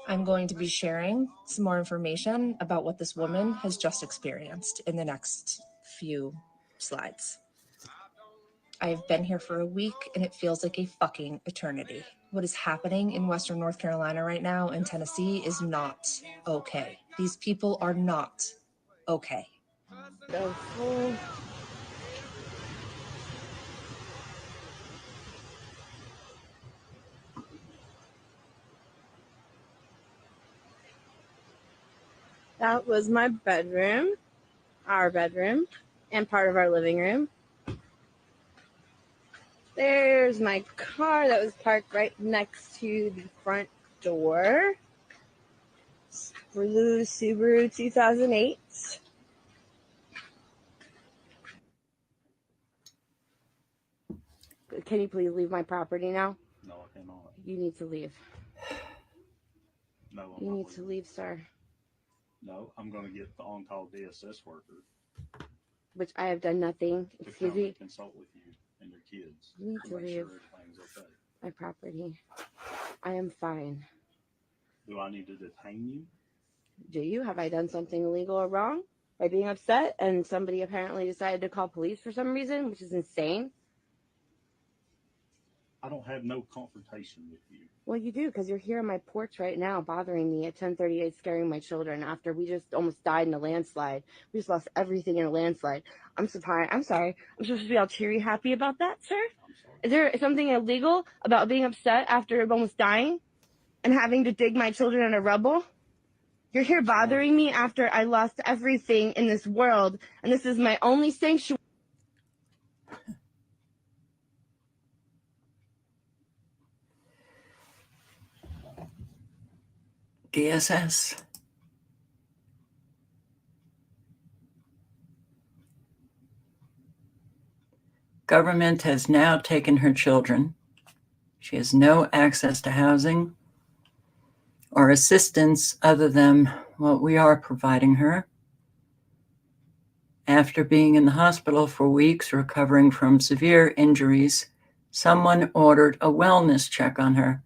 I'm going to be sharing some more information about what this woman has just experienced in the next few slides. I've been here for a week and it feels like a fucking eternity. What is happening in Western North Carolina right now and Tennessee is not okay. These people are not okay. That was my bedroom, our bedroom, and part of our living room. There's my car that was parked right next to the front door. Blue Subaru 2008. Can you please leave my property now? No, I cannot. You need to leave. No, You need to leave, sir. No, I'm going to get the on-call DSS worker Which I have done nothing. to Excuse come me. and consult with you and your kids You need to to make leave sure everything's okay. my property. I am fine. Do I need to detain you? Do you? Have I done something illegal or wrong by being upset? And somebody apparently decided to call police for some reason, which is insane. I don't have no confrontation with you. Well, you do, because you're here on my porch right now bothering me at 10:38, scaring my children after we just almost died in a landslide. We just lost everything in a landslide. I'm surprised. I'm sorry. I'm supposed to be all cheery happy about that, sir? Is there something illegal about being upset after almost dying and having to dig my children in a rubble? You're here bothering me after I lost everything in this world, and this is my only sanctuary. DSS. Government has now taken her children. She has no access to housing or assistance other than what we are providing her. After being in the hospital for weeks recovering from severe injuries, someone ordered a wellness check on her,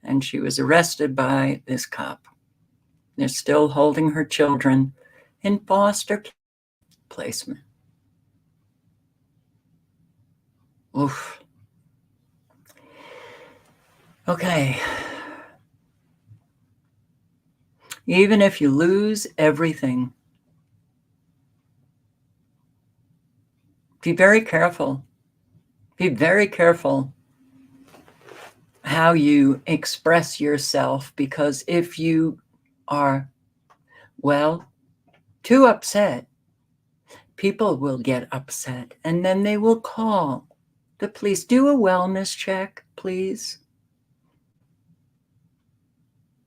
and she was arrested by this cop. They're still holding her children in foster placement. Oof. Okay. Even if you lose everything, be very careful. Be very careful how you express yourself, because if you are, well, too upset, people will get upset and then they will call the police. Do a wellness check, please.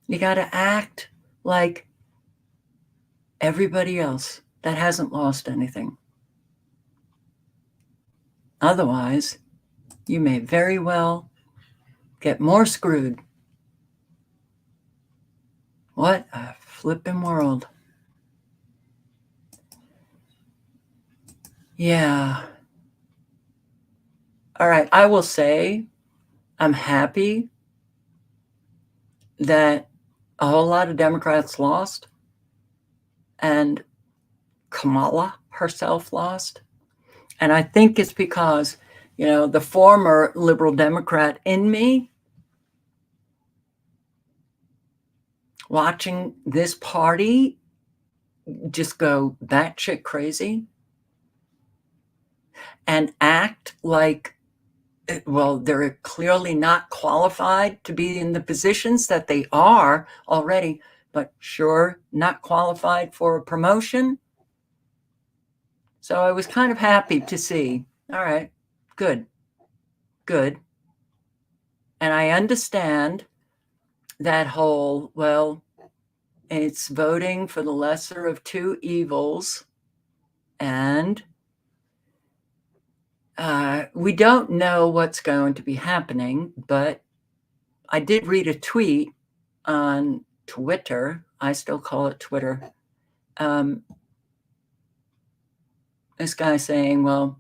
You got to act like everybody else that hasn't lost anything. Otherwise, you may very well get more screwed. What a flippin' world. Yeah. All right. I will say I'm happy that a whole lot of Democrats lost and Kamala herself lost. And I think it's because, the former liberal Democrat in me, watching this party just go batshit crazy and act like, well, they're clearly not qualified to be in the positions that they are already, but sure, not qualified for a promotion. So I was kind of happy to see, all right, good. And I understand that whole, well, it's voting for the lesser of two evils. And we don't know what's going to be happening, but I did read a tweet on Twitter. I still call it Twitter. This guy saying, well,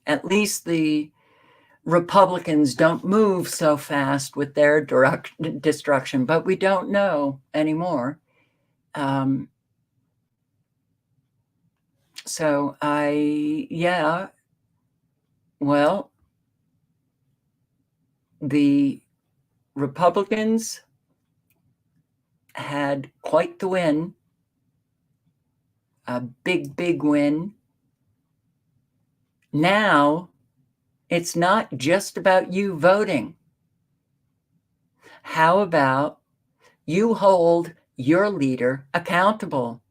at least the Republicans don't move so fast with their destruction, but we don't know anymore. So well, the Republicans had quite the win, a big win. Now, it's not just about you voting. How about you hold your leader accountable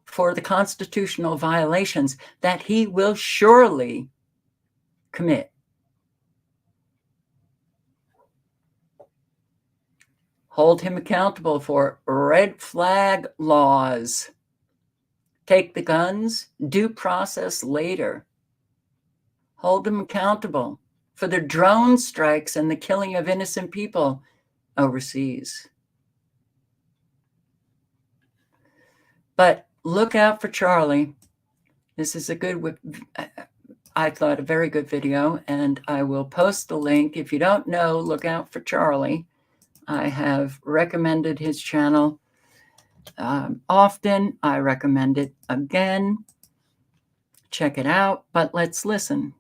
for the constitutional violations that he will surely commit? Hold him accountable for red flag laws. Take the guns, due process later. Hold them accountable for the drone strikes and the killing of innocent people overseas. But look out for Charlie. This is I thought, a very good video, and I will post the link. If you don't know, look out for Charlie. I have recommended his channel often. I recommend it again. Check it out, but let's listen.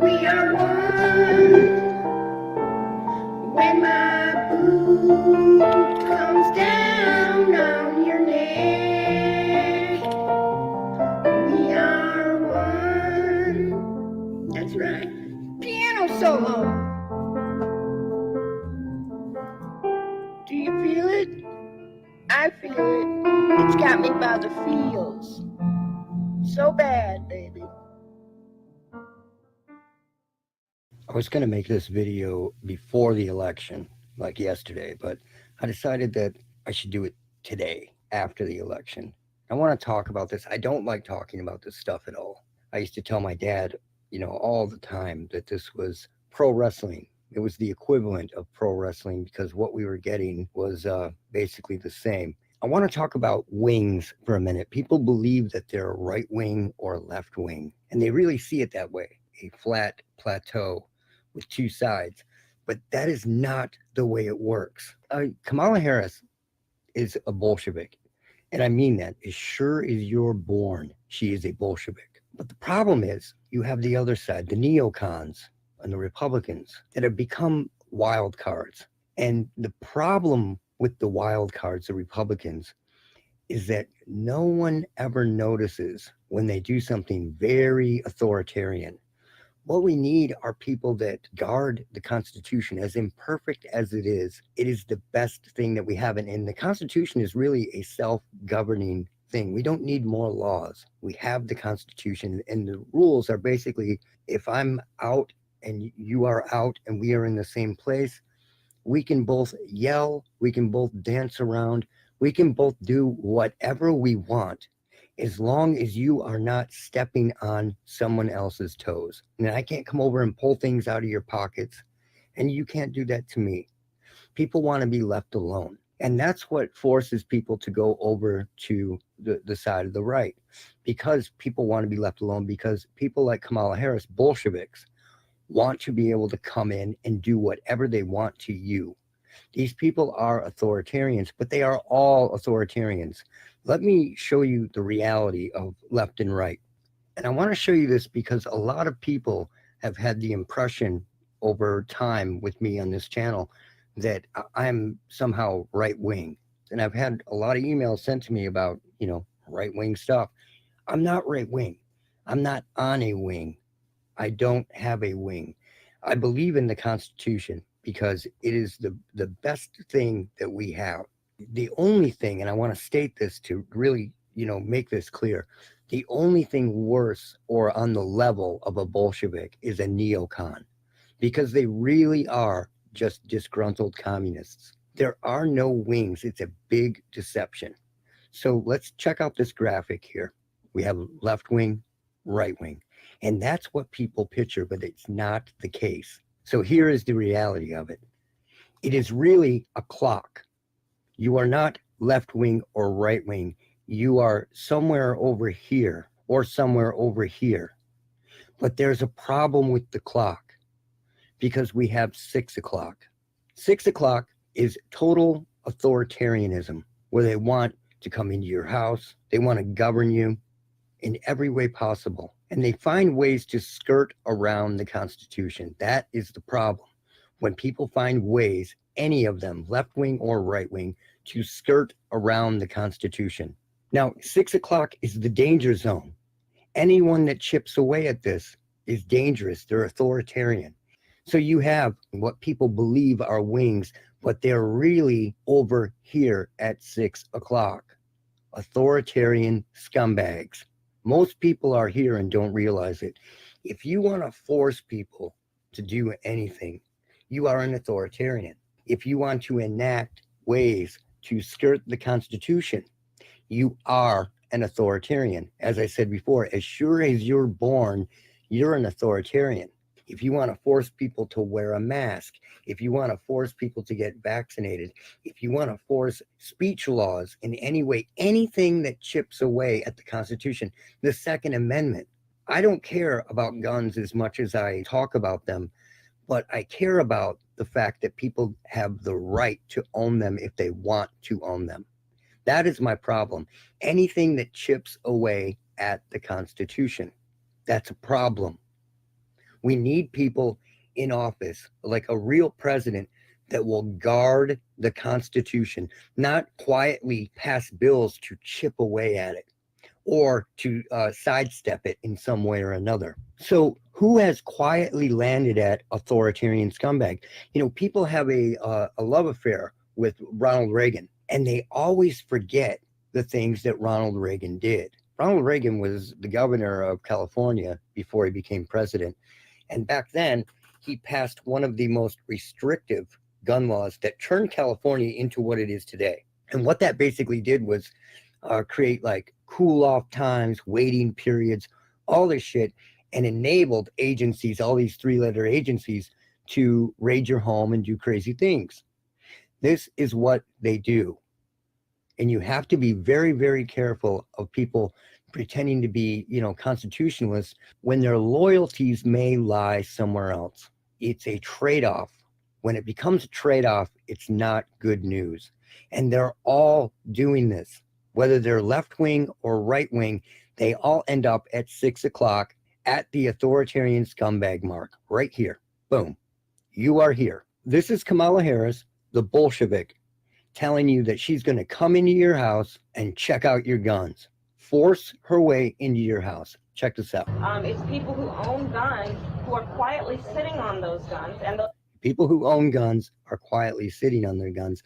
We are one. When my boot comes down on your neck, we are one. That's right. Piano solo. Do you feel it? I feel it. It's got me by the feels. So bad, baby. I was going to make this video before the election, like yesterday, but I decided that I should do it today, after the election. I want to talk about this. I don't like talking about this stuff at all. I used to tell my dad, all the time that this was pro wrestling. It was the equivalent of pro wrestling because what we were getting was basically the same. I want to talk about wings for a minute. People believe that they're right wing or left wing, and they really see it that way, a flat plateau with two sides. But that is not the way it works. Kamala Harris is a Bolshevik. And I mean that. As sure as you're born, she is a Bolshevik. But the problem is you have the other side, the neocons and the Republicans that have become wild cards. And the problem with the wild cards, the Republicans, is that no one ever notices when they do something very authoritarian. What we need are people that guard the Constitution. As imperfect as it is the best thing that we have. And the Constitution is really a self-governing thing. We don't need more laws. We have the Constitution, and the rules are basically, if I'm out and you are out and we are in the same place, we can both yell, we can both dance around, we can both do whatever we want, as long as you are not stepping on someone else's toes. And I can't come over and pull things out of your pockets, and you can't do that to me. People want to be left alone. And that's what forces people to go over to the side of the right, because people want to be left alone, because people like Kamala Harris, Bolsheviks, want to be able to come in and do whatever they want to you. These people are authoritarians, but they are all authoritarians. Let me show you the reality of left and right. And I want to show you this because a lot of people have had the impression over time with me on this channel that I'm somehow right wing. And I've had a lot of emails sent to me about, right wing stuff. I'm not right wing. I'm not on a wing. I don't have a wing. I believe in the Constitution because it is the best thing that we have. The only thing, and I want to state this to really, make this clear, the only thing worse or on the level of a Bolshevik is a neocon, because they really are just disgruntled communists. There are no wings. It's a big deception. So let's check out this graphic here. We have left wing, right wing. And that's what people picture, but it's not the case. So here is the reality of it. It is really a clock. You are not left wing or right wing. You are somewhere over here or somewhere over here. But there's a problem with the clock because we have 6 o'clock. 6 o'clock is total authoritarianism, where they want to come into your house. They want to govern you in every way possible. And they find ways to skirt around the Constitution. That is the problem. When people find ways, any of them, left wing or right wing, to skirt around the Constitution. Now, 6 o'clock is the danger zone. Anyone that chips away at this is dangerous. They're authoritarian. So you have what people believe are wings, but they're really over here at 6 o'clock. Authoritarian scumbags. Most people are here and don't realize it. If you want to force people to do anything, you are an authoritarian. If you want to enact ways to skirt the Constitution, you are an authoritarian. As I said before, as sure as you're born, you're an authoritarian. If you want to force people to wear a mask, if you want to force people to get vaccinated, if you want to force speech laws in any way, anything that chips away at the Constitution, the Second Amendment. I don't care about guns as much as I talk about them, but I care about the fact that people have the right to own them if they want to own them. That is my problem. Anything that chips away at the Constitution, that's a problem. We need people in office, like a real president, that will guard the Constitution, not quietly pass bills to chip away at it or to sidestep it in some way or another. So who has quietly landed at authoritarian scumbag? People have a love affair with Ronald Reagan, and they always forget the things that Ronald Reagan did. Ronald Reagan was the governor of California before he became president. And back then, he passed one of the most restrictive gun laws that turned California into what it is today. And what that basically did was create like cool off times, waiting periods, all this shit, and enabled agencies, all these 3-letter agencies, to raid your home and do crazy things. This is what they do. And you have to be very, very careful of people pretending to be, constitutionalists when their loyalties may lie somewhere else. It's a trade-off. When it becomes a trade-off, it's not good news. And they're all doing this. Whether they're left-wing or right-wing, they all end up at 6 o'clock at the authoritarian scumbag mark, right here. Boom. You are here. This is Kamala Harris, the Bolshevik, telling you that she's going to come into your house and check out your guns. Force her way into your house. Check this out. It's people who own guns who are quietly sitting on those guns. And people who own guns are quietly sitting on their guns.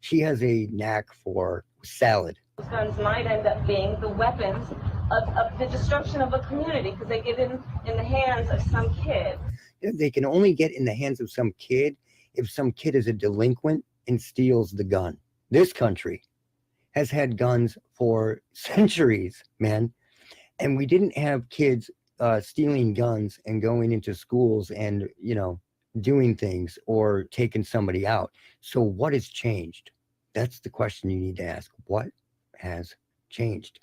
She has a knack for salad. those guns might end up being the weapons of the destruction of a community because they get in the hands of some kid. They can only get in the hands of some kid if some kid is a delinquent and steals the gun. This country has had guns for centuries, man. And we didn't have kids stealing guns and going into schools and, doing things or taking somebody out. So what has changed? That's the question you need to ask. What has changed?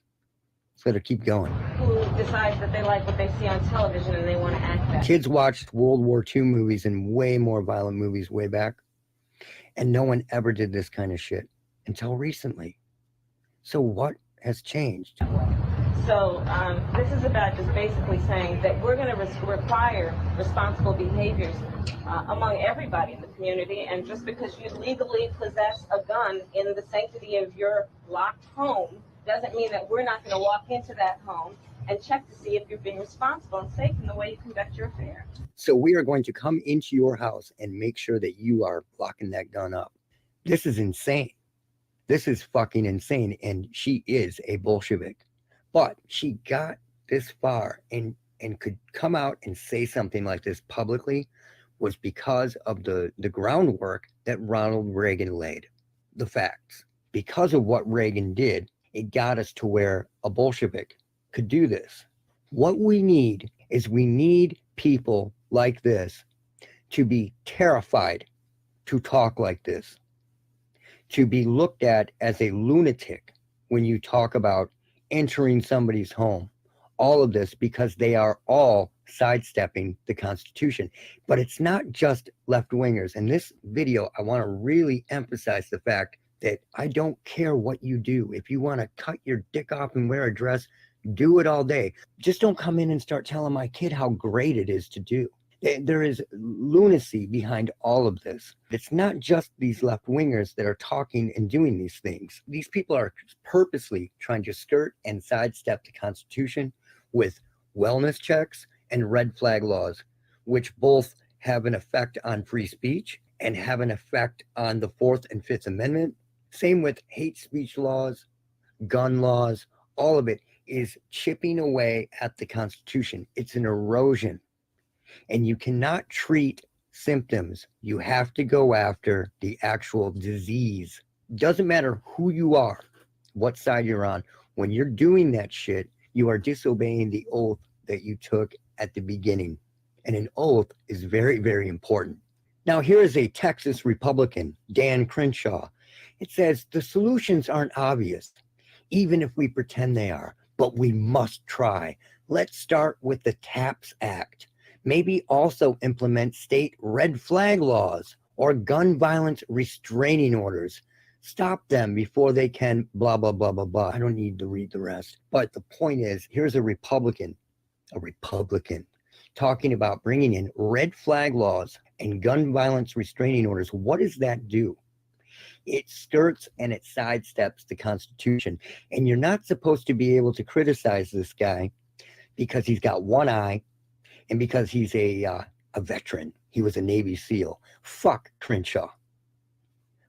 Let's let her keep going. Who decides that they like what they see on television and they want to act that? Kids watched World War II movies and way more violent movies way back. And no one ever did this kind of shit until recently. So what has changed? So this is about just basically saying that we're going to require responsible behaviors among everybody in the community. And just because you legally possess a gun in the sanctity of your locked home doesn't mean that we're not going to walk into that home and check to see if you're being responsible and safe in the way you conduct your affairs. So we are going to come into your house and make sure that you are locking that gun up. This is insane. This is fucking insane. And she is a Bolshevik. But she got this far and could come out and say something like this publicly was because of the groundwork that Ronald Reagan laid. The facts. Because of what Reagan did, it got us to where a Bolshevik could do this. What we need is we need people like this to be terrified to talk like this, to be looked at as a lunatic when you talk about entering somebody's home. All of this because they are all sidestepping the Constitution. But it's not just left-wingers. In this video, I want to really emphasize the fact that I don't care what you do. If you want to cut your dick off and wear a dress, do it all day. Just don't come in and start telling my kid how great it is to do. There is lunacy behind all of this. It's not just these left-wingers that are talking and doing these things. These people are purposely trying to skirt and sidestep the Constitution with wellness checks and red flag laws, which both have an effect on free speech and have an effect on the 4th and 5th Amendment. Same with hate speech laws, gun laws, all of it is chipping away at the Constitution. It's an erosion. And you cannot treat symptoms. You have to go after the actual disease. Doesn't matter who you are, what side you're on. When you're doing that shit, you are disobeying the oath that you took at the beginning. And an oath is very, very important. Now, here is a Texas Republican, Dan Crenshaw. It says, the solutions aren't obvious, even if we pretend they are, but we must try. Let's start with the TAPS Act. Maybe also implement state red flag laws or gun violence restraining orders. Stop them before they can blah, blah, blah, blah, blah. I don't need to read the rest. But the point is, here's a Republican talking about bringing in red flag laws and gun violence restraining orders. What does that do? It skirts and it sidesteps the Constitution. And you're not supposed to be able to criticize this guy because he's got one eye and because he's a veteran. He was a Navy SEAL. Fuck Crenshaw.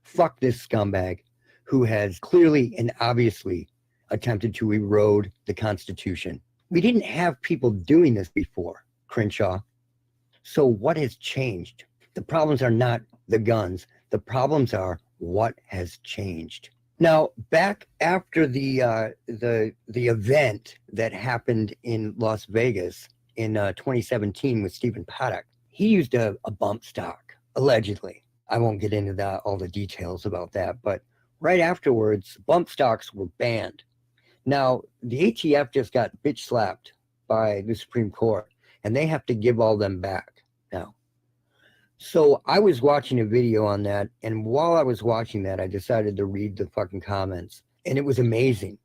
Fuck this scumbag who has clearly and obviously attempted to erode the Constitution. We didn't have people doing this before, Crenshaw. So what has changed? The problems are not the guns. The problems are what has changed. Now, back after the event that happened in Las Vegas in 2017 with Stephen Paddock, he used a bump stock, allegedly. I won't get into all the details about that, but right afterwards, bump stocks were banned. Now, the ATF just got bitch slapped by the Supreme Court, and they have to give all them back now. So I was watching a video on that, and while I was watching that, I decided to read the fucking comments, and it was amazing.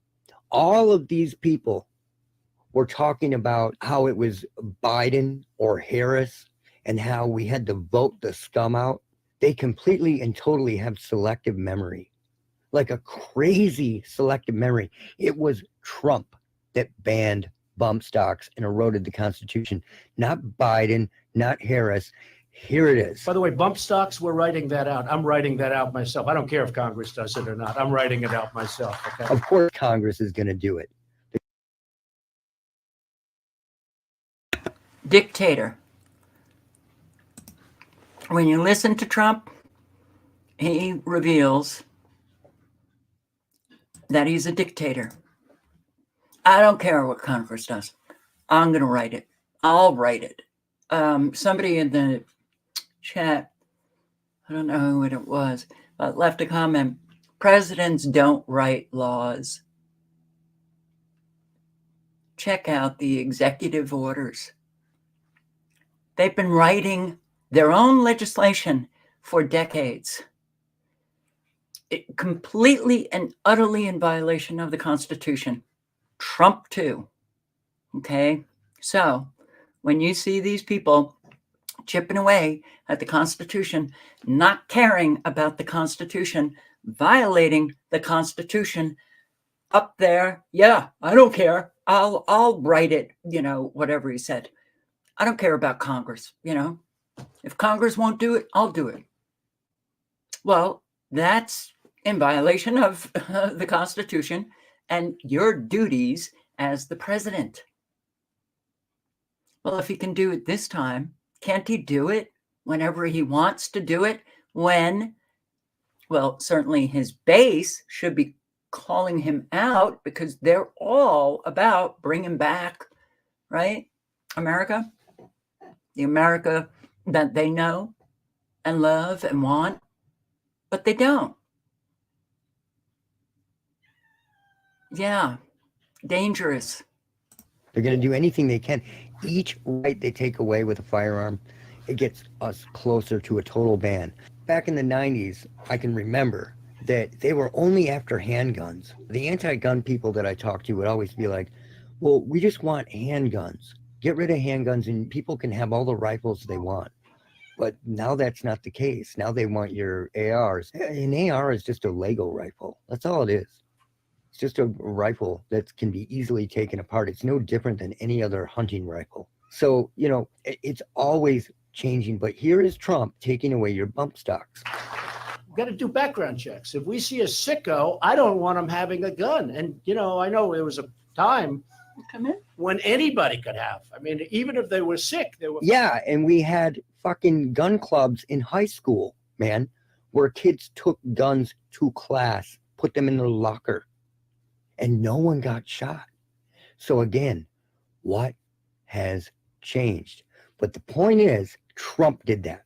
All of these people were talking about how it was Biden or Harris and how we had to vote the scum out. They completely and totally have selective memory, like a crazy selective memory. It was Trump that banned bump stocks and eroded the Constitution, not Biden, not Harris. Here it is. By the way, bump stocks, we're writing that out. I'm writing that out myself. I don't care if Congress does it or not. I'm writing it out myself. Okay. Of course, Congress is going to do it. Dictator. When you listen to Trump, he reveals that he's a dictator. I don't care what Congress does. I'm going to write it. I'll write it. Somebody in the chat, I don't know who it was, but left a comment. Presidents don't write laws. Check out the executive orders. They've been writing their own legislation for decades. Completely and utterly in violation of the Constitution. Trump too. Okay? So, when you see these people chipping away at the Constitution, not caring about the Constitution, violating the Constitution, up there, yeah, I don't care. I'll write it, whatever he said. I don't care about Congress, If Congress won't do it, I'll do it. Well, that's in violation of the Constitution and your duties as the president. Well, if he can do it this time, can't he do it whenever he wants to do it? Certainly his base should be calling him out because they're all about bringing back, right? America, the America that they know and love and want, but they don't. Yeah, dangerous. They're going to do anything they can. Each right they take away with a firearm, it gets us closer to a total ban. Back in the 90s, I can remember that they were only after handguns. The anti-gun people that I talked to would always be like, well, we just want handguns. Get rid of handguns and people can have all the rifles they want. But now that's not the case. Now they want your ARs. An AR is just a Lego rifle. That's all it is. It's just a rifle that can be easily taken apart. It's no different than any other hunting rifle. So, it's always changing. But here is Trump taking away your bump stocks. We've got to do background checks. If we see a sicko, I don't want him having a gun. And, I know there was a time when anybody could have. I mean, even if they were sick, they were. Yeah, and we had fucking gun clubs in high school, man, where kids took guns to class, put them in their locker, and no one got shot. So again, what has changed? But the point is, Trump did that.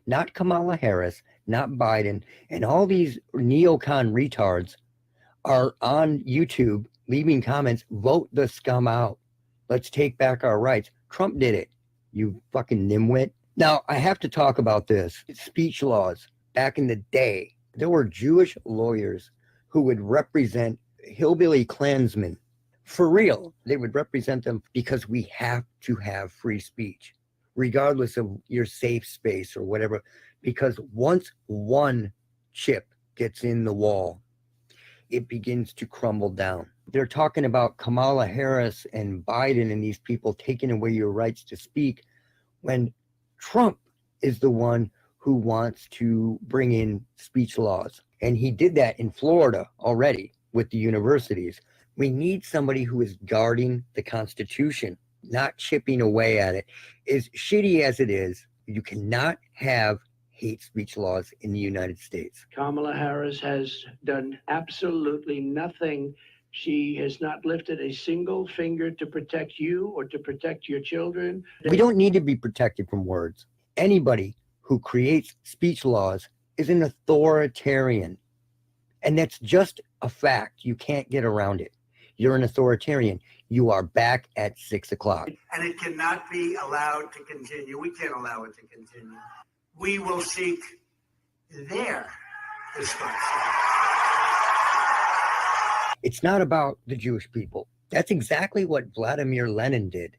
Not Kamala Harris, not Biden, and all these neocon retards are on YouTube leaving comments, vote the scum out. Let's take back our rights. Trump did it, you fucking nimwit. Now, I have to talk about this. Speech laws. Back in the day, there were Jewish lawyers who would represent hillbilly Klansmen. For real, they would represent them because we have to have free speech, regardless of your safe space or whatever. Because once one chip gets in the wall, it begins to crumble down. They're talking about Kamala Harris and Biden and these people taking away your rights to speak when Trump is the one who wants to bring in speech laws. And he did that in Florida already with the universities. We need somebody who is guarding the Constitution. not chipping away at it. As shitty as it is, you cannot have hate speech laws in the United States. Kamala Harris has done absolutely nothing. She has not lifted a single finger to protect you or to protect your children. We don't need to be protected from words. Anybody who creates speech laws is an authoritarian. And that's just a fact. You can't get around it. You're an authoritarian. You are back at 6 o'clock. And it cannot be allowed to continue. We can't allow it to continue. We will seek their response. It's not about the Jewish people. That's exactly what Vladimir Lenin did.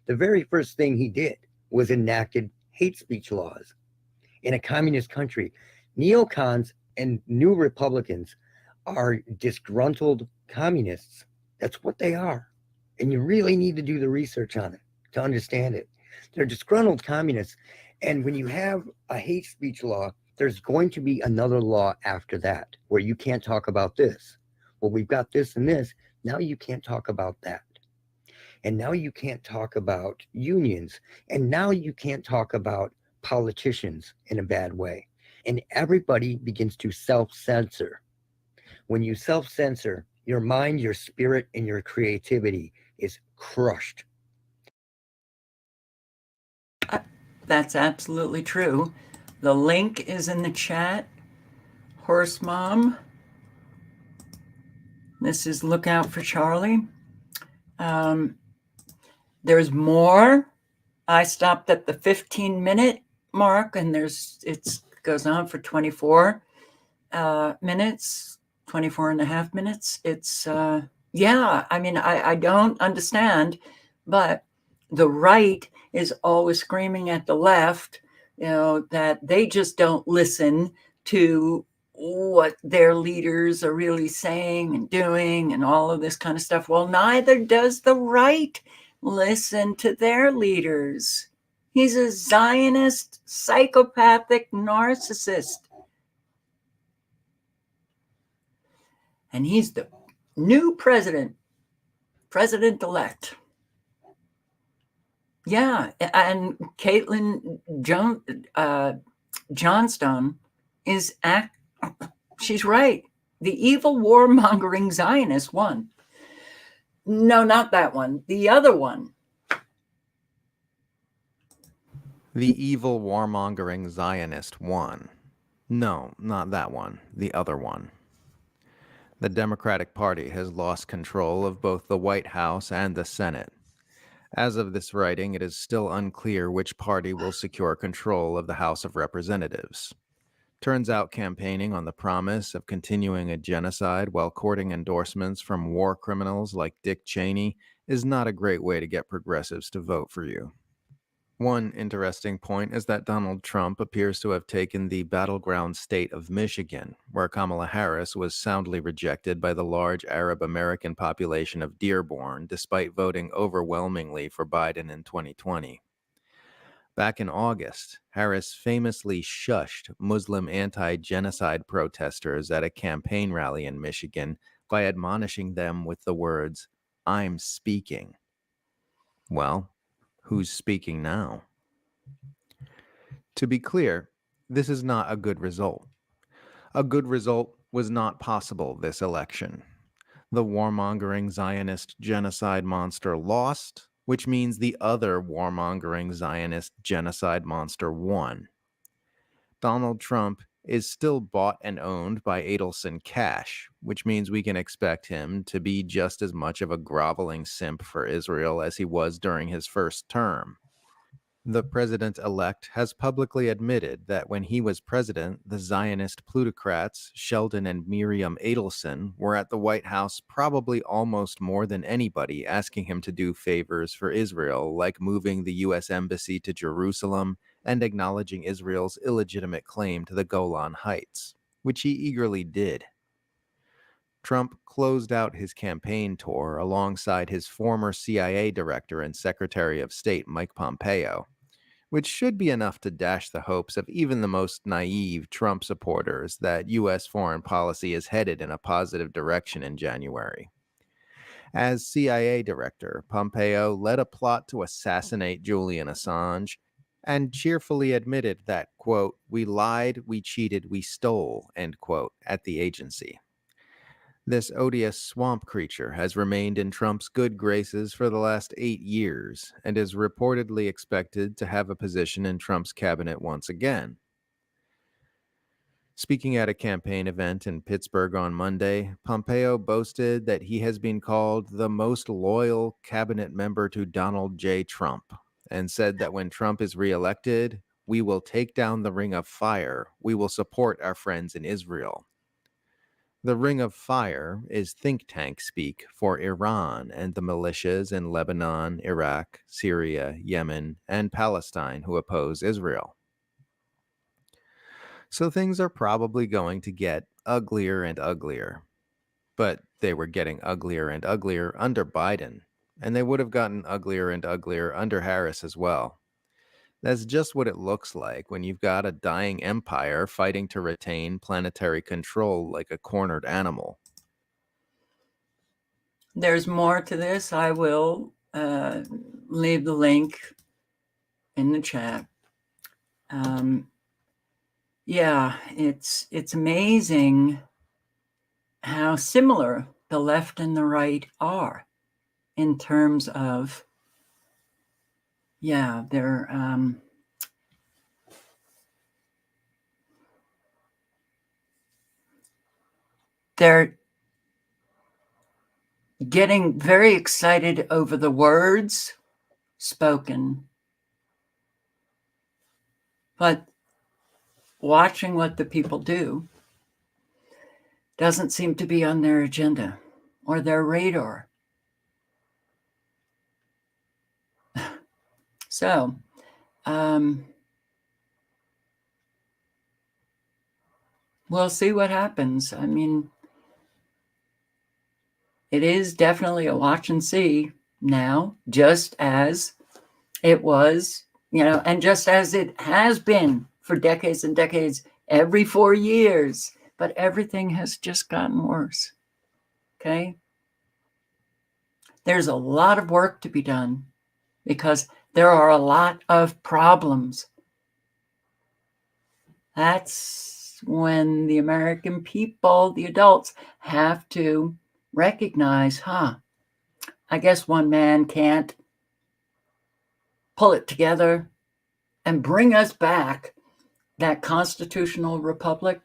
The very first thing he did was enacted hate speech laws. In a communist country, neocons and new Republicans are disgruntled communists. That's what they are. And you really need to do the research on it to understand it. They're disgruntled communists. And when you have a hate speech law, there's going to be another law after that where you can't talk about this. Well, we've got this and this. Now you can't talk about that. And now you can't talk about unions. And now you can't talk about politicians in a bad way. And everybody begins to self-censor. When you self-censor, your mind, your spirit, and your creativity is crushed. That's absolutely true. The link is in the chat. Horse Mom. This is Look Out for Charlie. There's more. I stopped at the 15-minute mark, and it goes on for 24 minutes, 24 and a half minutes. It's, yeah, I mean, I don't understand, but the right is always screaming at the left, that they just don't listen to what their leaders are really saying and doing and all of this kind of stuff. Well, neither does the right listen to their leaders. He's a Zionist, psychopathic narcissist. And he's the new president-elect. Yeah, and Caitlin Johnstone she's right. The evil warmongering Zionist won. No, not that one. The other one. The evil warmongering Zionist won. No, not that one. The other one. The Democratic Party has lost control of both the White House and the Senate. As of this writing, it is still unclear which party will secure control of the House of Representatives. Turns out campaigning on the promise of continuing a genocide while courting endorsements from war criminals like Dick Cheney is not a great way to get progressives to vote for you. One interesting point is that Donald Trump appears to have taken the battleground state of Michigan, where Kamala Harris was soundly rejected by the large Arab American population of Dearborn, despite voting overwhelmingly for Biden in 2020. Back in August, Harris famously shushed Muslim anti-genocide protesters at a campaign rally in Michigan by admonishing them with the words, "I'm speaking." Well, who's speaking now? To be clear, this is not a good result. A good result was not possible this election. The warmongering Zionist genocide monster lost, which means the other warmongering Zionist genocide monster won. Donald Trump is still bought and owned by Adelson Cash, which means we can expect him to be just as much of a groveling simp for Israel as he was during his first term. The president-elect has publicly admitted that when he was president, the Zionist plutocrats Sheldon and Miriam Adelson were at the White House probably almost more than anybody, asking him to do favors for Israel, like moving the U.S. Embassy to Jerusalem and acknowledging Israel's illegitimate claim to the Golan Heights, which he eagerly did. Trump closed out his campaign tour alongside his former CIA director and Secretary of State, Mike Pompeo, which should be enough to dash the hopes of even the most naive Trump supporters that U.S. foreign policy is headed in a positive direction in January. As CIA director, Pompeo led a plot to assassinate Julian Assange and cheerfully admitted that, quote, "We lied, we cheated, we stole," end quote, at the agency. This odious swamp creature has remained in Trump's good graces for the last 8 years and is reportedly expected to have a position in Trump's cabinet once again. Speaking at a campaign event in Pittsburgh on Monday, Pompeo boasted that he has been called the most loyal cabinet member to Donald J. Trump and said that when Trump is reelected, we will take down the Ring of Fire. We will support our friends in Israel. The Ring of Fire is think tank speak for Iran and the militias in Lebanon, Iraq, Syria, Yemen, and Palestine who oppose Israel. So things are probably going to get uglier and uglier. But they were getting uglier and uglier under Biden, and they would have gotten uglier and uglier under Harris as well. That's just what it looks like when you've got a dying empire fighting to retain planetary control like a cornered animal. There's more to this. I will leave the link in the chat. Yeah, it's amazing how similar the left and the right are in terms of, yeah, they're getting very excited over the words spoken, but watching what the people do doesn't seem to be on their agenda or their radar. So, we'll see what happens. I mean, it is definitely a watch and see now, just as it was, and just as it has been for decades and decades, every 4 years, but everything has just gotten worse. Okay? There's a lot of work to be done because there are a lot of problems. That's when the American people, the adults, have to recognize, I guess one man can't pull it together and bring us back that constitutional republic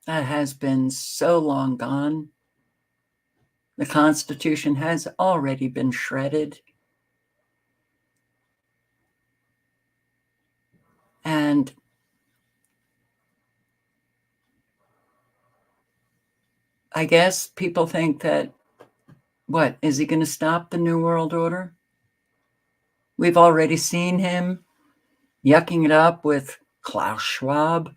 that has been so long gone. The Constitution has already been shredded. And I guess people think that, what, is he going to stop the New World Order? We've already seen him yucking it up with Klaus Schwab.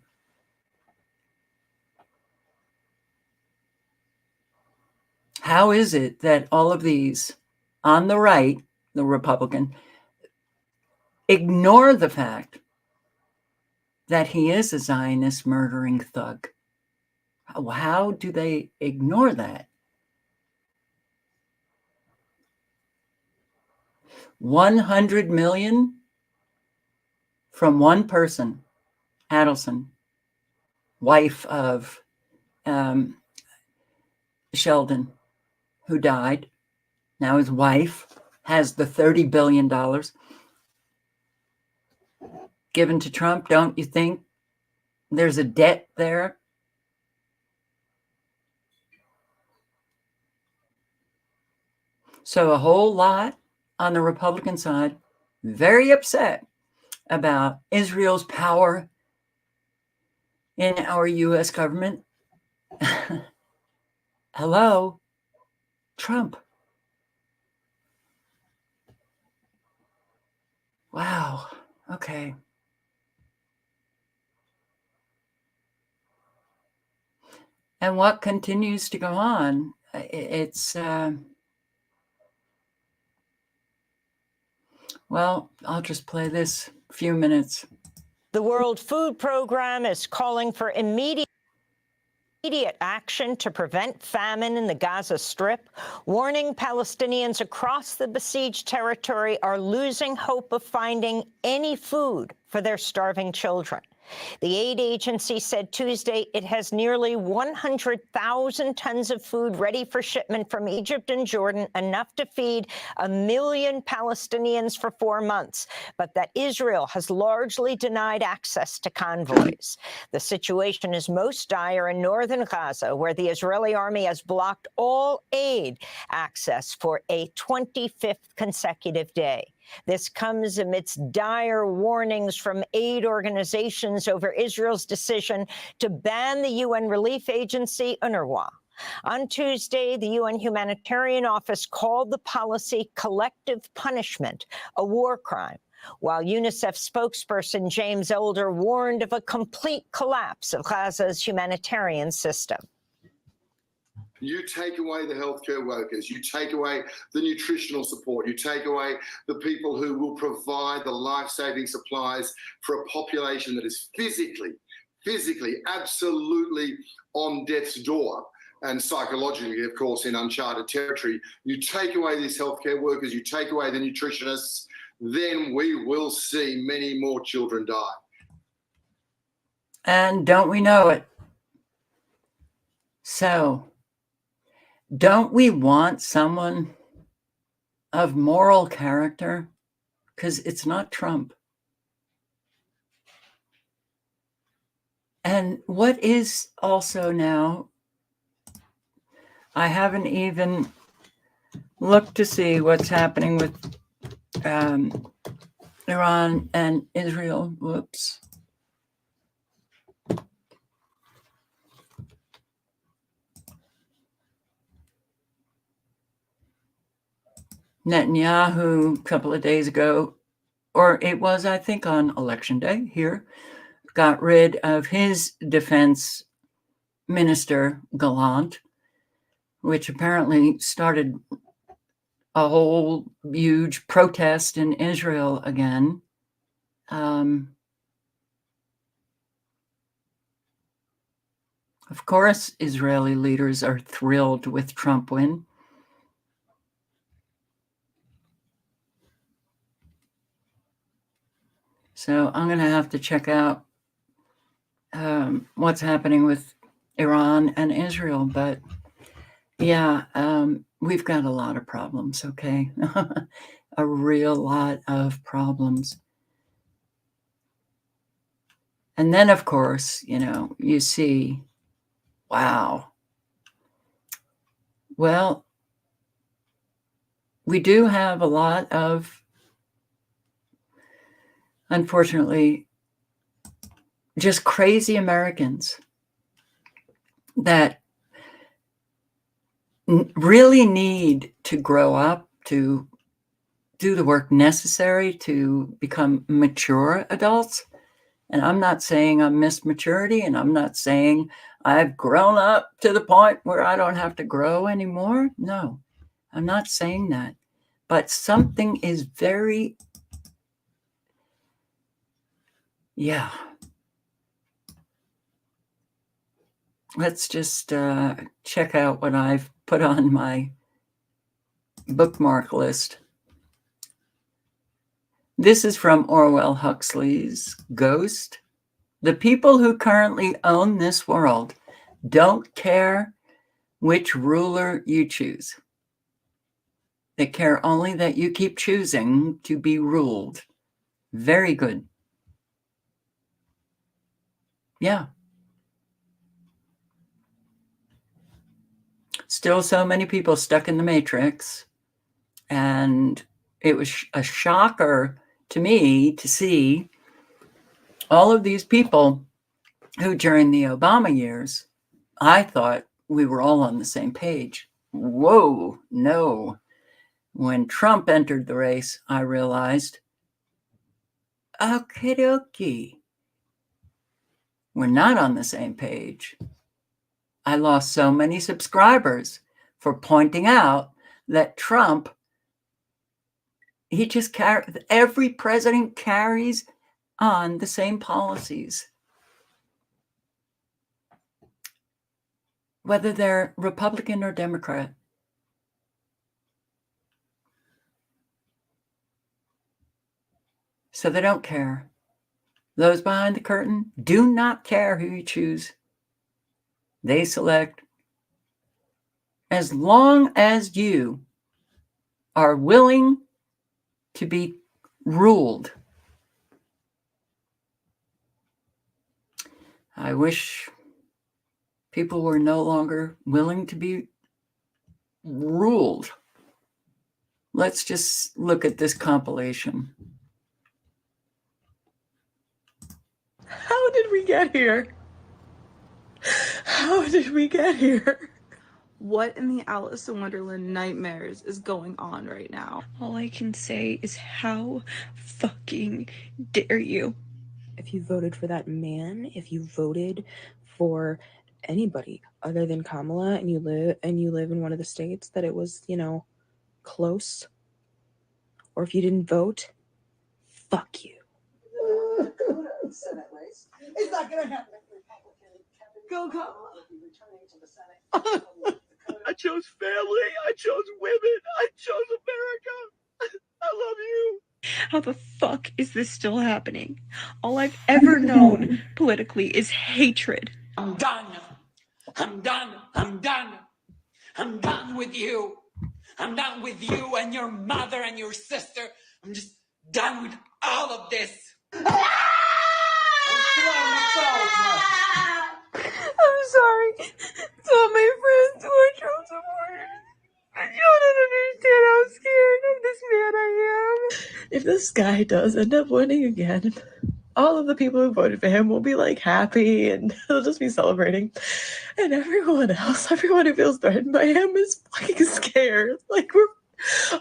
How is it that all of these on the right, the Republican, ignore the fact that he is a Zionist murdering thug? How do they ignore that? 100 million from one person, Adelson, wife of Sheldon, who died. Now his wife has the $30 billion given to Trump. Don't you think there's a debt there? So a whole lot on the Republican side, very upset about Israel's power in our U.S. government. Hello, Trump. Wow. Okay. And what continues to go on? It's, well, I'll just play this few minutes. The World Food Program is calling for immediate. immediate action to prevent famine in the Gaza Strip, warning Palestinians across the besieged territory are losing hope of finding any food for their starving children. The aid agency said Tuesday it has nearly 100,000 tons of food ready for shipment from Egypt and Jordan, enough to feed 1 million Palestinians for 4 months, but that Israel has largely denied access to convoys. The situation is most dire in northern Gaza, where the Israeli army has blocked all aid access for a 25th consecutive day. This comes amidst dire warnings from aid organizations over Israel's decision to ban the UN relief agency UNRWA. On Tuesday, the UN Humanitarian Office called the policy collective punishment, a war crime, while UNICEF spokesperson James Elder warned of a complete collapse of Gaza's humanitarian system. You take away the healthcare workers, you take away the nutritional support, you take away the people who will provide the life-saving supplies for a population that is physically, absolutely on death's door, and psychologically, of course, in uncharted territory. You take away these healthcare workers, you take away the nutritionists, then we will see many more children die. And don't we know it? So, don't we want someone of moral character? Because it's not Trump. And what is also now, I haven't even looked to see what's happening with Iran and Israel. Whoops. Netanyahu, a couple of days ago, or it was, I think, on Election Day here, got rid of his defense minister, Gallant, which apparently started a whole huge protest in Israel again. Of course, Israeli leaders are thrilled with Trump win. So I'm going to have to check out what's happening with Iran and Israel. But yeah, we've got a lot of problems, okay? A real lot of problems. And then, of course, you know, you see, wow. Well, we do have a lot of, unfortunately, just crazy Americans that really need to grow up to do the work necessary to become mature adults. And I'm not saying I missed maturity, and I'm not saying I've grown up to the point where I don't have to grow anymore. No, I'm not saying that. But something is very, yeah. Let's just check out what I've put on my bookmark list. This is from Orwell Huxley's Ghost. The people who currently own this world don't care which ruler you choose. They care only that you keep choosing to be ruled. Very good. Yeah. Still so many people stuck in the matrix. And it was a shocker to me to see all of these people who during the Obama years, I thought we were all on the same page. Whoa, no. When Trump entered the race, I realized, okie dokie, we're not on the same page. I lost so many subscribers for pointing out that Trump, he just every president carries on the same policies. whether they're Republican or Democrat. So they don't care. Those behind the curtain do not care who you choose. They select. As long as you are willing to be ruled. I wish people were no longer willing to be ruled. Let's just look at this compilation. How did we get here? How did we get here? What in the Alice in Wonderland nightmares is going on right now? All I can say is how fucking dare you? If you voted for that man, if you voted for anybody other than Kamala and you live in one of the states that it was, close, or if you didn't vote, fuck you. Senate race. It's not going to happen. Go Kamala. I chose family. I chose women. I chose America. I love you. How the fuck is this still happening? All I've ever known politically is hatred. I'm done. I'm done. I'm done. I'm done with you. I'm done with you and your mother and your sister. I'm just done with all of this. I'm sorry to all my friends who are Trump supporters. Y'all don't understand how scared of this man I am. If this guy does end up winning again, all of the people who voted for him will be like happy and they'll just be celebrating. And everyone else, everyone who feels threatened by him is fucking scared. Like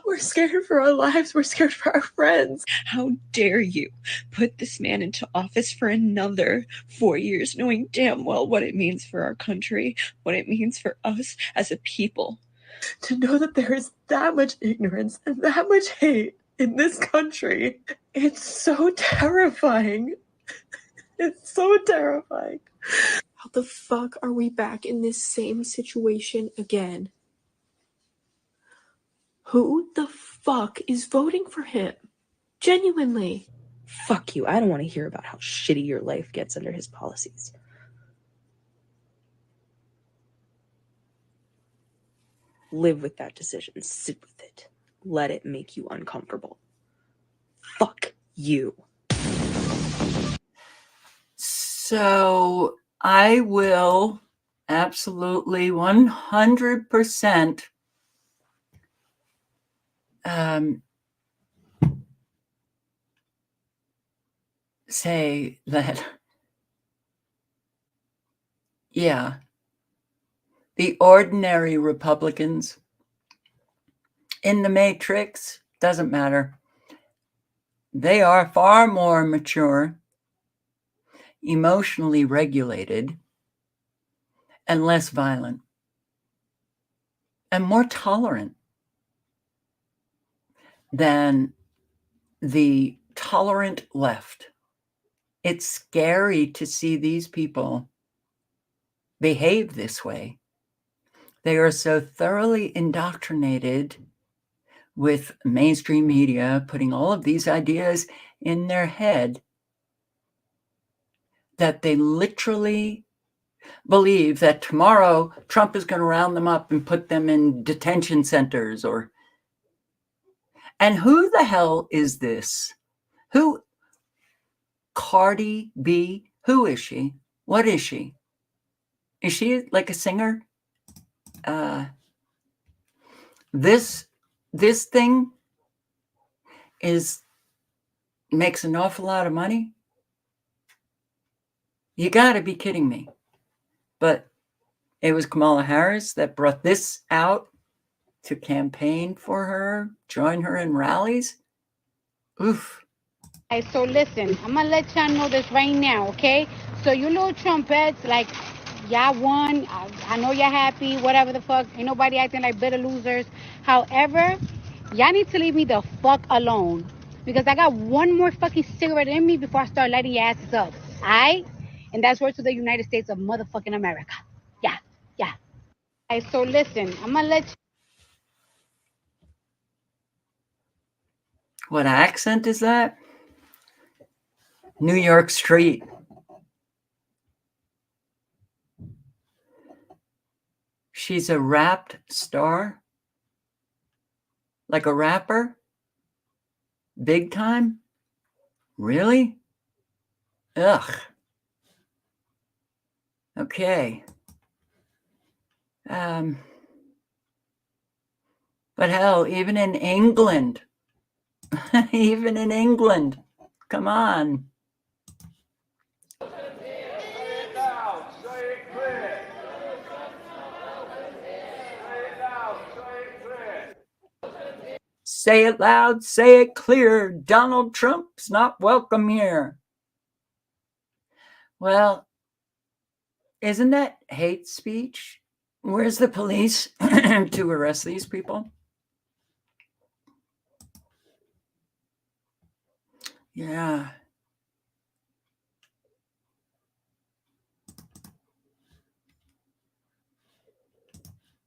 we're scared for our lives. We're scared for our friends. How dare you put this man into office for another 4 years, knowing damn well what it means for our country, what it means for us as a people. To know that there is that much ignorance and that much hate in this country, it's so terrifying. It's so terrifying. How the fuck are we back in this same situation again? Who the fuck is voting for him? Genuinely. Fuck you. I don't want to hear about how shitty your life gets under his policies. Live with that decision. Sit with it. Let it make you uncomfortable. Fuck you. So I will absolutely 100% say that, yeah, the ordinary Republicans in the Matrix, doesn't matter. They are far more mature, emotionally regulated, and less violent, and more tolerant than the tolerant left. It's scary to see these people behave this way. They are so thoroughly indoctrinated with mainstream media, putting all of these ideas in their head, that they literally believe that tomorrow Trump is going to round them up and put them in detention centers. And who the hell is this? Who? Cardi B? Who is she? What is she? Is she like a singer? This thing makes an awful lot of money. You got to be kidding me. But it was Kamala Harris that brought this out to campaign for her, join her in rallies. Oof. So listen, I'm gonna let y'all know this right now, okay? So you little trumpets, like, y'all won. I know you're happy, whatever the fuck. Ain't nobody acting like bitter losers. However, y'all need to leave me the fuck alone. Because I got one more fucking cigarette in me before I start lighting your asses up. Alright? And that's word to the United States of motherfucking America. Yeah, yeah. So listen, I'm gonna let you. What accent is that? New York Street. She's a rapped star? Like a rapper? Big time? Really? Ugh. Okay. But hell, even in England, even in England, come on. Say it loud, say it clear. Donald Trump's not welcome here. Well, isn't that hate speech? Where's the police to arrest these people? Yeah.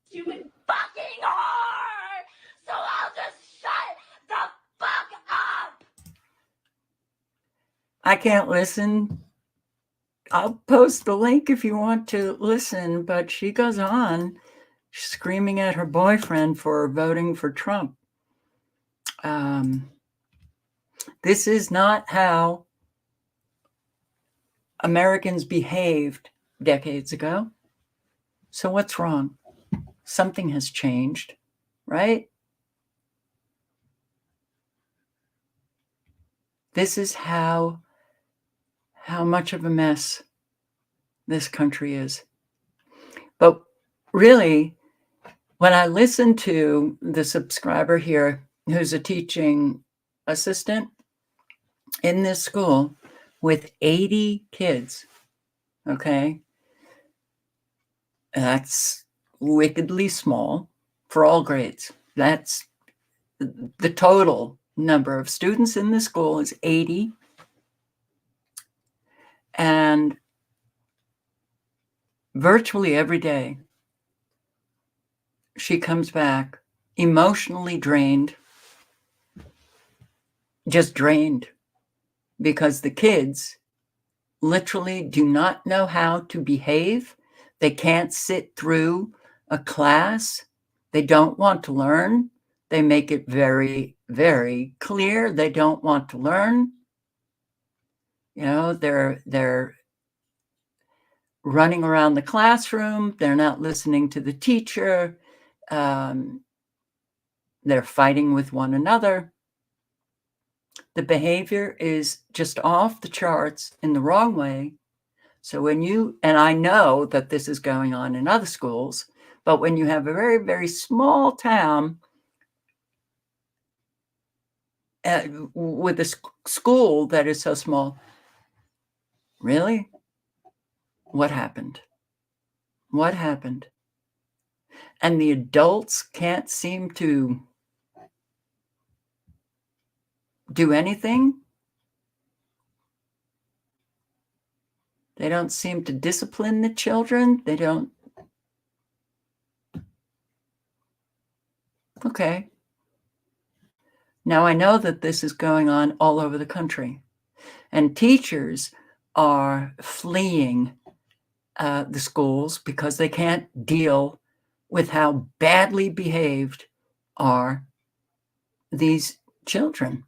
Stupid fucking whore! So I'll just shut the fuck up! I can't listen. I'll post the link if you want to listen, but she goes on screaming at her boyfriend for voting for Trump. This is not how Americans behaved decades ago. So what's wrong? Something has changed, right? This is how much of a mess this country is. But really, when I listen to the subscriber here, who's a teaching assistant in this school with 80 kids, okay, that's wickedly small for all grades. That's the total number of students in this school is 80. And virtually every day, she comes back emotionally drained, just drained, because the kids literally do not know how to behave. They can't sit through a class. They don't want to learn. They make it very, very clear they don't want to learn. You know, they're running around the classroom. They're not listening to the teacher. They're fighting with one another. The behavior is just off the charts in the wrong way. So when you, and I know that this is going on in other schools, but when you have a very, very small town with a school that is so small, really? What happened? What happened? And the adults can't seem to do anything. They don't seem to discipline the children. They don't. Okay. Now I know that this is going on all over the country, and teachers are fleeing the schools because they can't deal with how badly behaved are these children.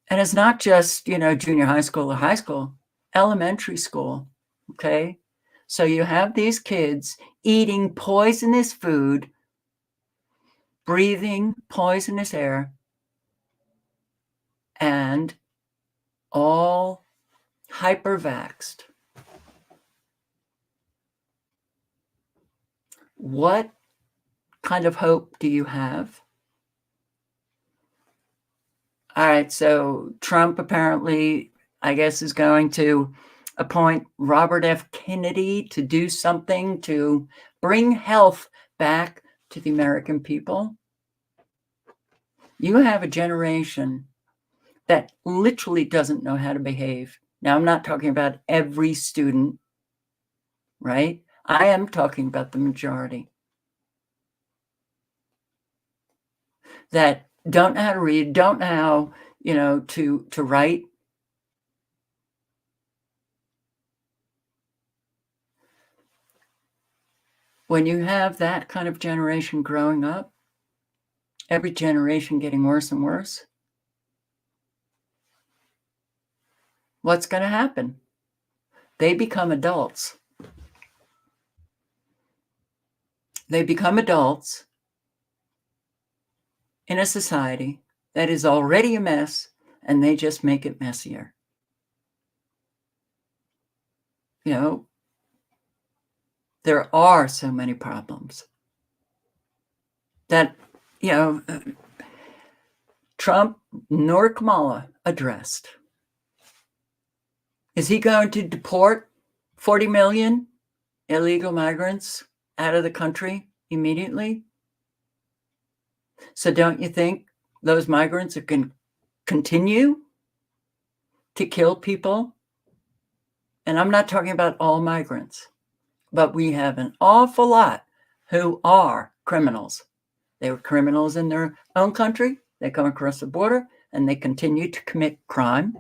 And it's not just, junior high school or high school, elementary school, okay? So you have these kids eating poisonous food, breathing poisonous air, and all hyper-vaxxed. What kind of hope do you have? All right, so Trump apparently, I guess, is going to appoint Robert F. Kennedy to do something to bring health back to the American people. You have a generation that literally doesn't know how to behave. Now, I'm not talking about every student, right? I am talking about the majority that don't know how to read, don't know how, to write. When you have that kind of generation growing up, every generation getting worse and worse, what's going to happen? They become adults. They become adults in a society that is already a mess, and they just make it messier. There are so many problems that, Trump nor Kamala addressed. Is he going to deport 40 million illegal migrants out of the country immediately? So don't you think those migrants are going to continue to kill people? And I'm not talking about all migrants, but we have an awful lot who are criminals. They were criminals in their own country. They come across the border and they continue to commit crime.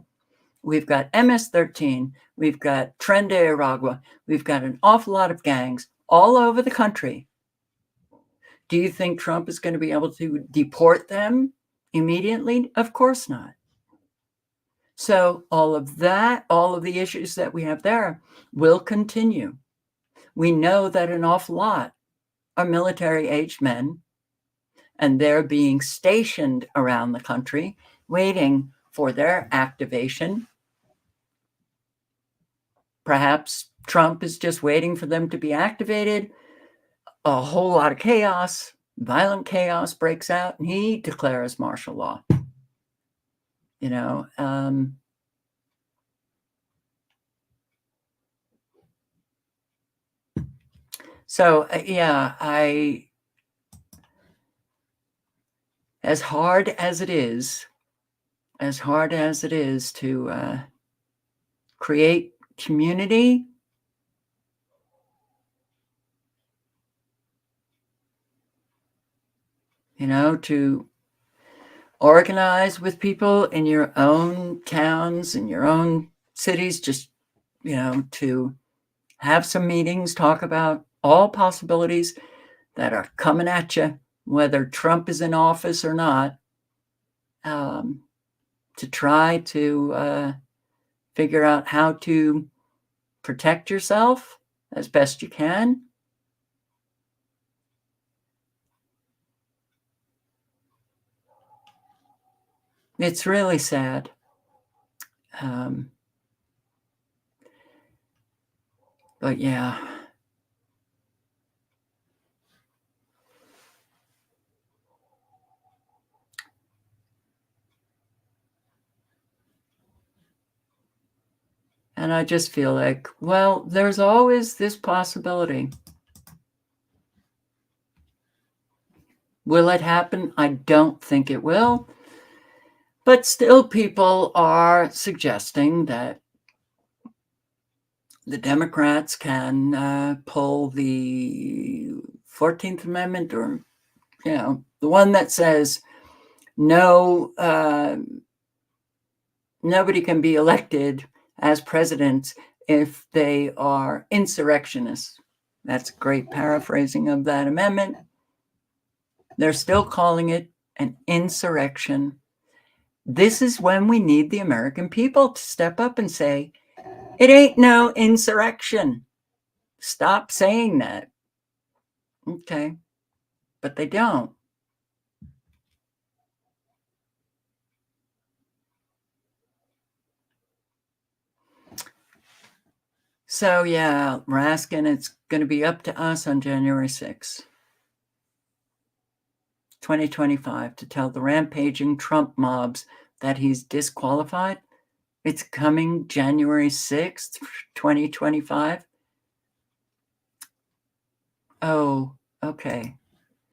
We've got MS-13. We've got Tren de Aragua. We've got an awful lot of gangs all over the country. Do you think Trump is going to be able to deport them immediately? Of course not. So all of that, all of the issues that we have there will continue. We know that an awful lot are military-aged men, and they're being stationed around the country, waiting for their activation. Perhaps Trump is just waiting for them to be activated. A whole lot of chaos, violent chaos breaks out, and he declares martial law. So, as hard as it is to create community, to organize with people in your own towns, in your own cities, just, to have some meetings, talk about all possibilities that are coming at you, whether Trump is in office or not, to try to figure out how to protect yourself as best you can. It's really sad. But yeah. And I just feel like, well, there's always this possibility. Will it happen? I don't think it will. But still, people are suggesting that the Democrats can pull the 14th Amendment, or, the one that says no, nobody can be elected as president if they are insurrectionists. That's a great paraphrasing of that amendment. They're still calling it an insurrection. This is when we need the American people to step up and say, it ain't no insurrection. Stop saying that. Okay. But they don't. So yeah, Raskin, it's going to be up to us on January 6th, 2025, to tell the rampaging Trump mobs that he's disqualified. It's coming January 6th, 2025. Oh, okay.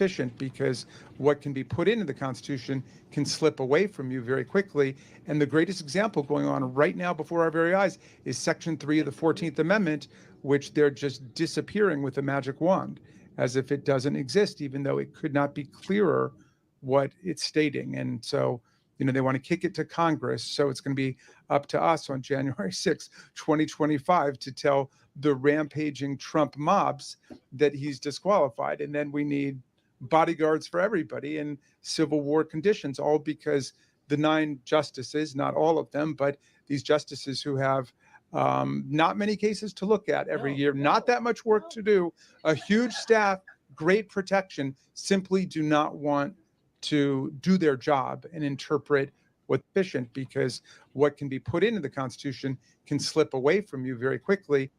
efficient because what can be put into the Constitution can slip away from you very quickly. And the greatest example going on right now before our very eyes is Section 3 of the 14th Amendment, which they're just disappearing with a magic wand, as if it doesn't exist, even though it could not be clearer what it's stating. And so, they want to kick it to Congress. So it's going to be up to us on January 6, 2025 to tell the rampaging Trump mobs that he's disqualified. And then we need bodyguards for everybody in Civil War conditions, all because the 9 justices, not all of them, but these justices who have not many cases to look at every year, not that much work to do, a huge staff, great protection, simply do not want to do their job and interpret what's efficient, because what can be put into the Constitution can slip away from you very quickly.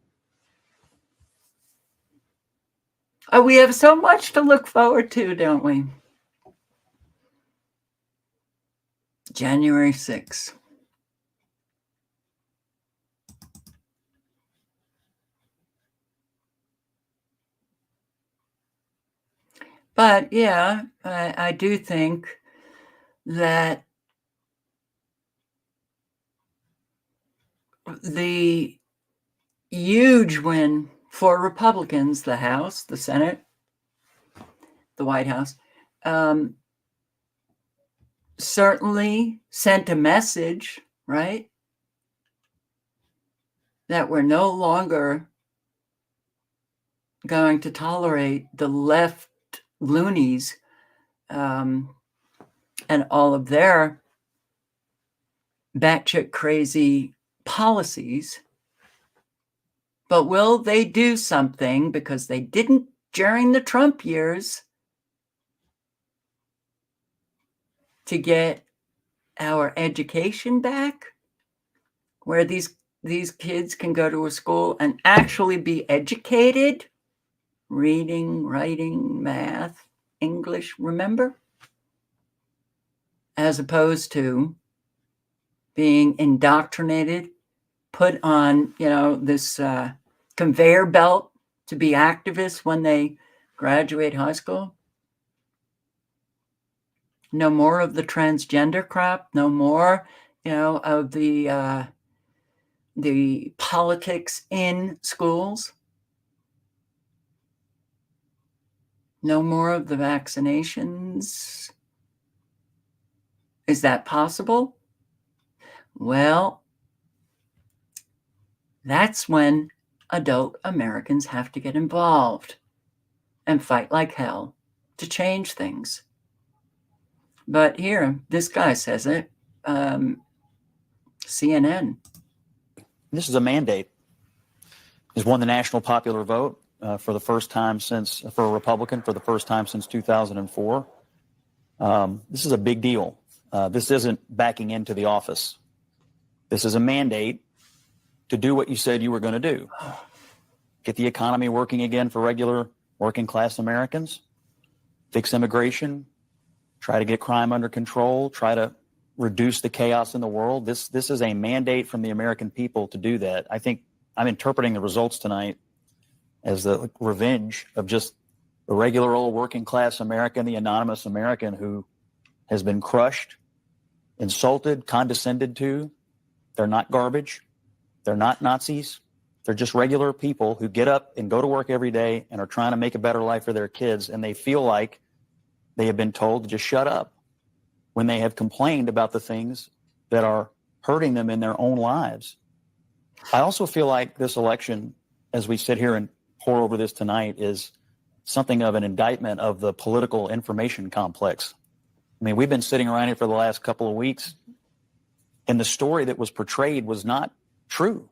We have so much to look forward to, don't we? January 6th. But yeah, I do think that the huge win for Republicans, the House, the Senate, the White House, certainly sent a message, right? That we're no longer going to tolerate the left loonies and all of their batshit crazy policies. But will they do something, because they didn't during the Trump years, to get our education back, where these kids can go to a school and actually be educated, reading, writing, math, English, remember? As opposed to being indoctrinated, put on, this conveyor belt to be activists when they graduate high school. No more of the transgender crap. No more, of the politics in schools. No more of the vaccinations. Is that possible? Well, that's when adult Americans have to get involved and fight like hell to change things. But here, this guy says it, CNN. This is a mandate. He's won the national popular vote for the first time for a Republican, for the first time since 2004. This is a big deal. This isn't backing into the office. This is a mandate to do what you said you were going to do. Get the economy working again for regular working class Americans, fix immigration, try to get crime under control, try to reduce the chaos in the world. This is a mandate from the American people to do that. I think I'm interpreting the results tonight as the revenge of just the regular old working class American, the anonymous American who has been crushed, insulted, condescended to. They're not garbage. They're not Nazis. They're just regular people who get up and go to work every day and are trying to make a better life for their kids. And they feel like they have been told to just shut up when they have complained about the things that are hurting them in their own lives. I also feel like this election, as we sit here and pour over this tonight, is something of an indictment of the political information complex. I mean, we've been sitting around here for the last couple of weeks, and the story that was portrayed was not true.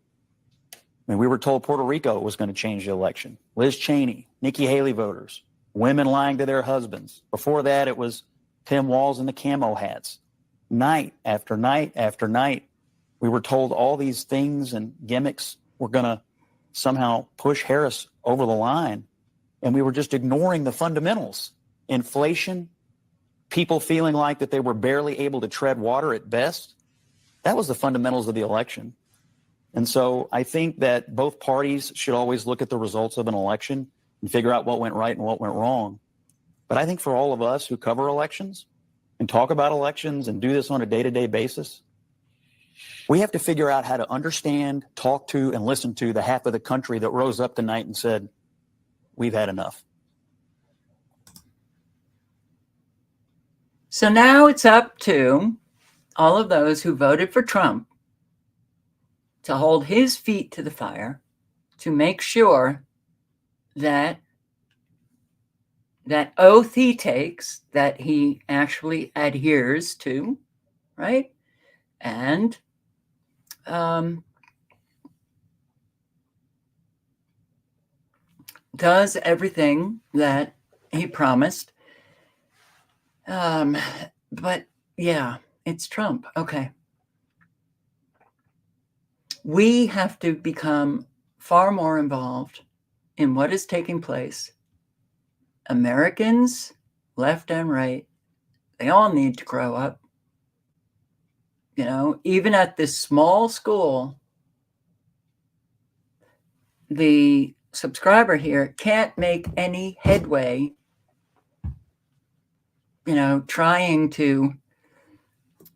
I mean, we were told Puerto Rico was going to change the election. Liz Cheney, Nikki Haley voters, women lying to their husbands. Before that, it was Tim Walz and the camo hats. Night after night after night, we were told all these things and gimmicks were going to somehow push Harris over the line. And we were just ignoring the fundamentals. Inflation, people feeling like that they were barely able to tread water at best. That was the fundamentals of the election. And so I think that both parties should always look at the results of an election and figure out what went right and what went wrong. But But I think for all of us who cover elections and talk about elections and do this on a day-to-day basis, we have to figure out how to understand, talk to, and listen to the half of the country that rose up tonight and said, we've had enough. So now it's up to all of those who voted for Trump to hold his feet to the fire, to make sure that that oath he takes, that he actually adheres to, right? And does everything that he promised. But yeah, it's Trump. Okay. We have to become far more involved in what is taking place. Americans, left and right, they all need to grow up. You know, even at this small school, the subscriber here can't make any headway, you know, trying to,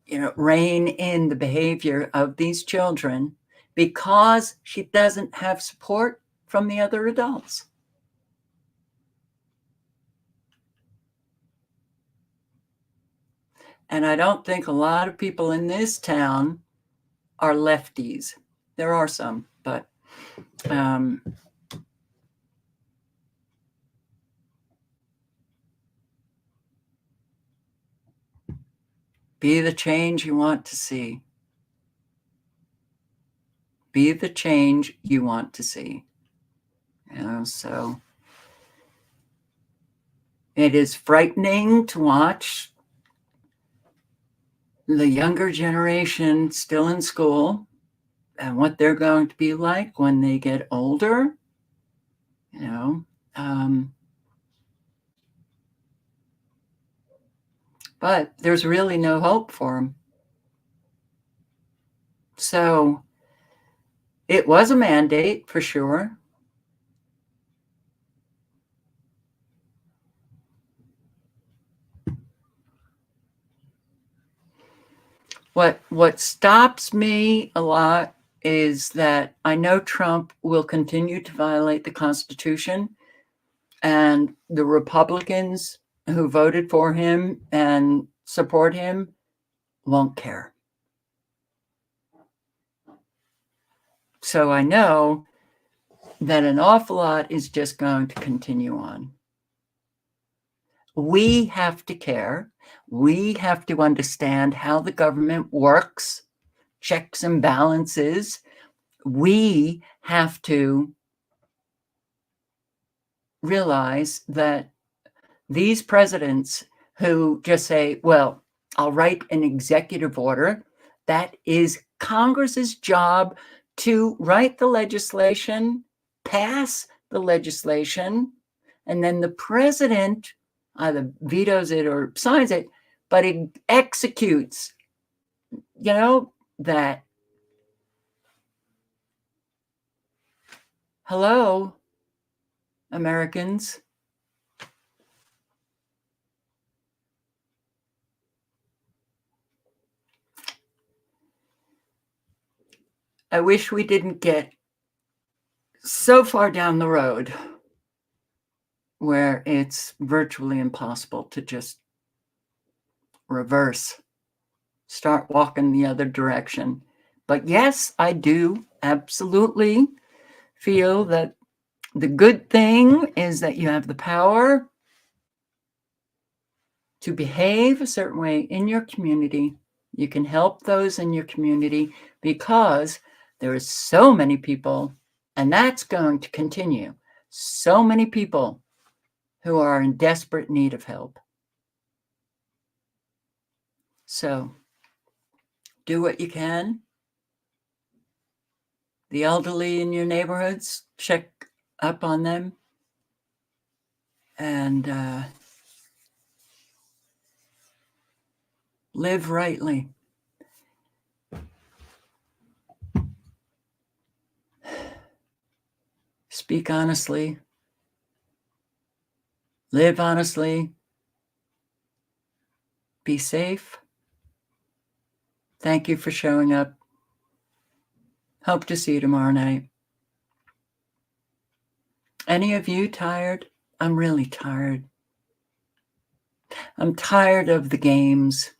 you know, rein in the behavior of these children because she doesn't have support from the other adults. And I don't think a lot of people in this town are lefties. There are some, but be the change you want to see. Be the change you want to see. You know, so it is frightening to watch the younger generation still in school and what they're going to be like when they get older. You know, but there's really no hope for them. So it was a mandate for sure. What stops me a lot is that I know Trump will continue to violate the Constitution, and the Republicans who voted for him and support him won't care. So I know that an awful lot is just going to continue on. We have to care. We have to understand how the government works, checks and balances. We have to realize that these presidents who just say, well, I'll write an executive order, that is Congress's job to write the legislation, pass the legislation, and then the president either vetoes it or signs it, but it executes, you know, that. Hello, Americans. I wish we didn't get so far down the road where it's virtually impossible to just reverse, start walking the other direction. But yes, I do absolutely feel that the good thing is that you have the power to behave a certain way in your community. You can help those in your community because there are so many people, and that's going to continue, so many people who are in desperate need of help. So do what you can. The elderly in your neighborhoods, check up on them. And live rightly. Speak honestly. Live honestly. Be safe. Thank you for showing up. Hope to see you tomorrow night. Any of you tired? I'm really tired. I'm tired of the games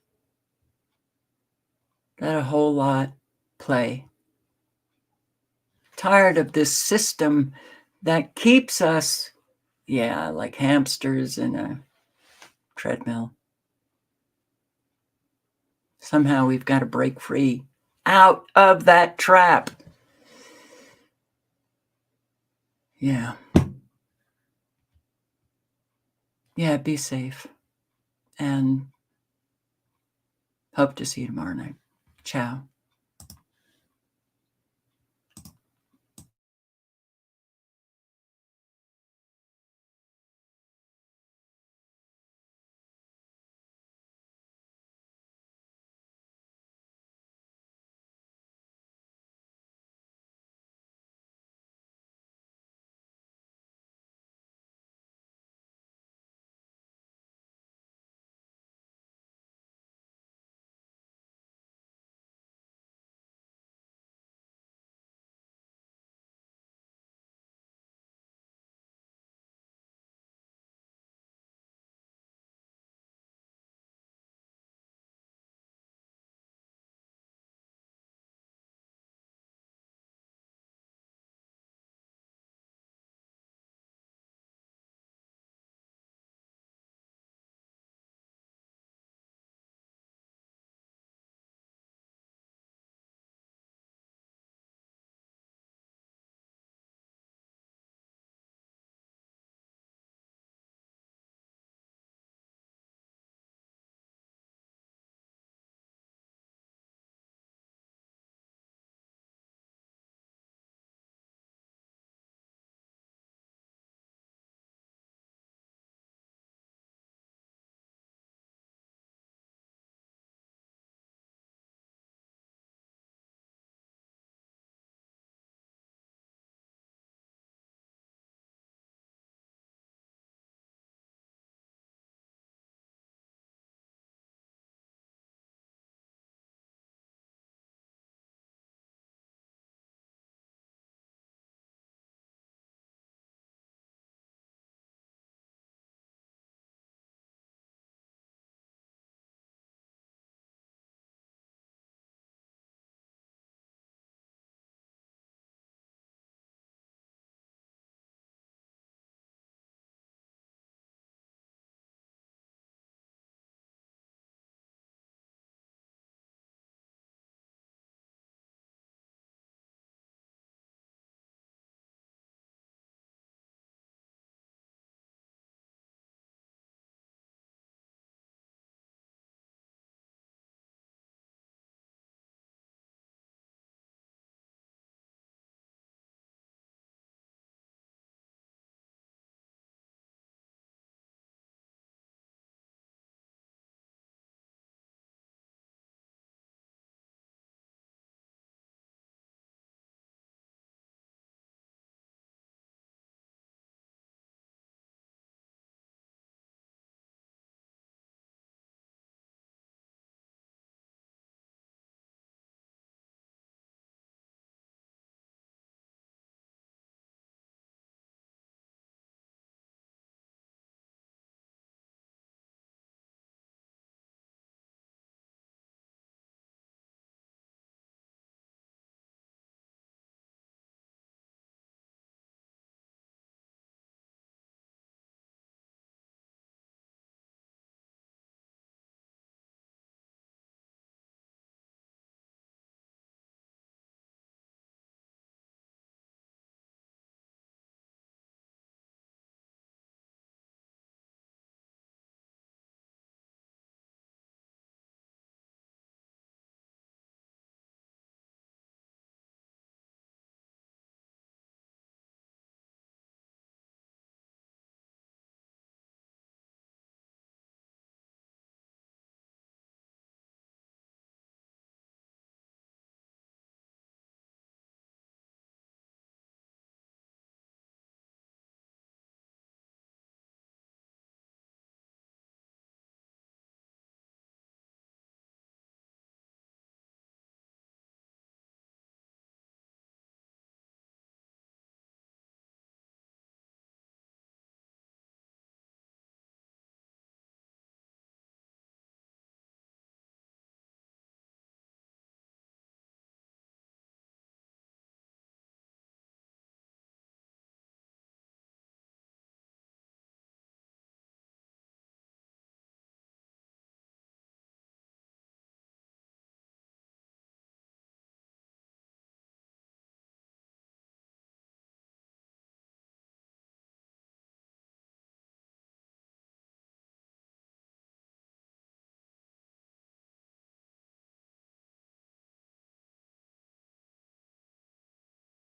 that a whole lot play. Tired of this system that keeps us, like hamsters in a treadmill. Somehow we've got to break free out of that trap. Yeah. Yeah, be safe. And hope to see you tomorrow night. Ciao.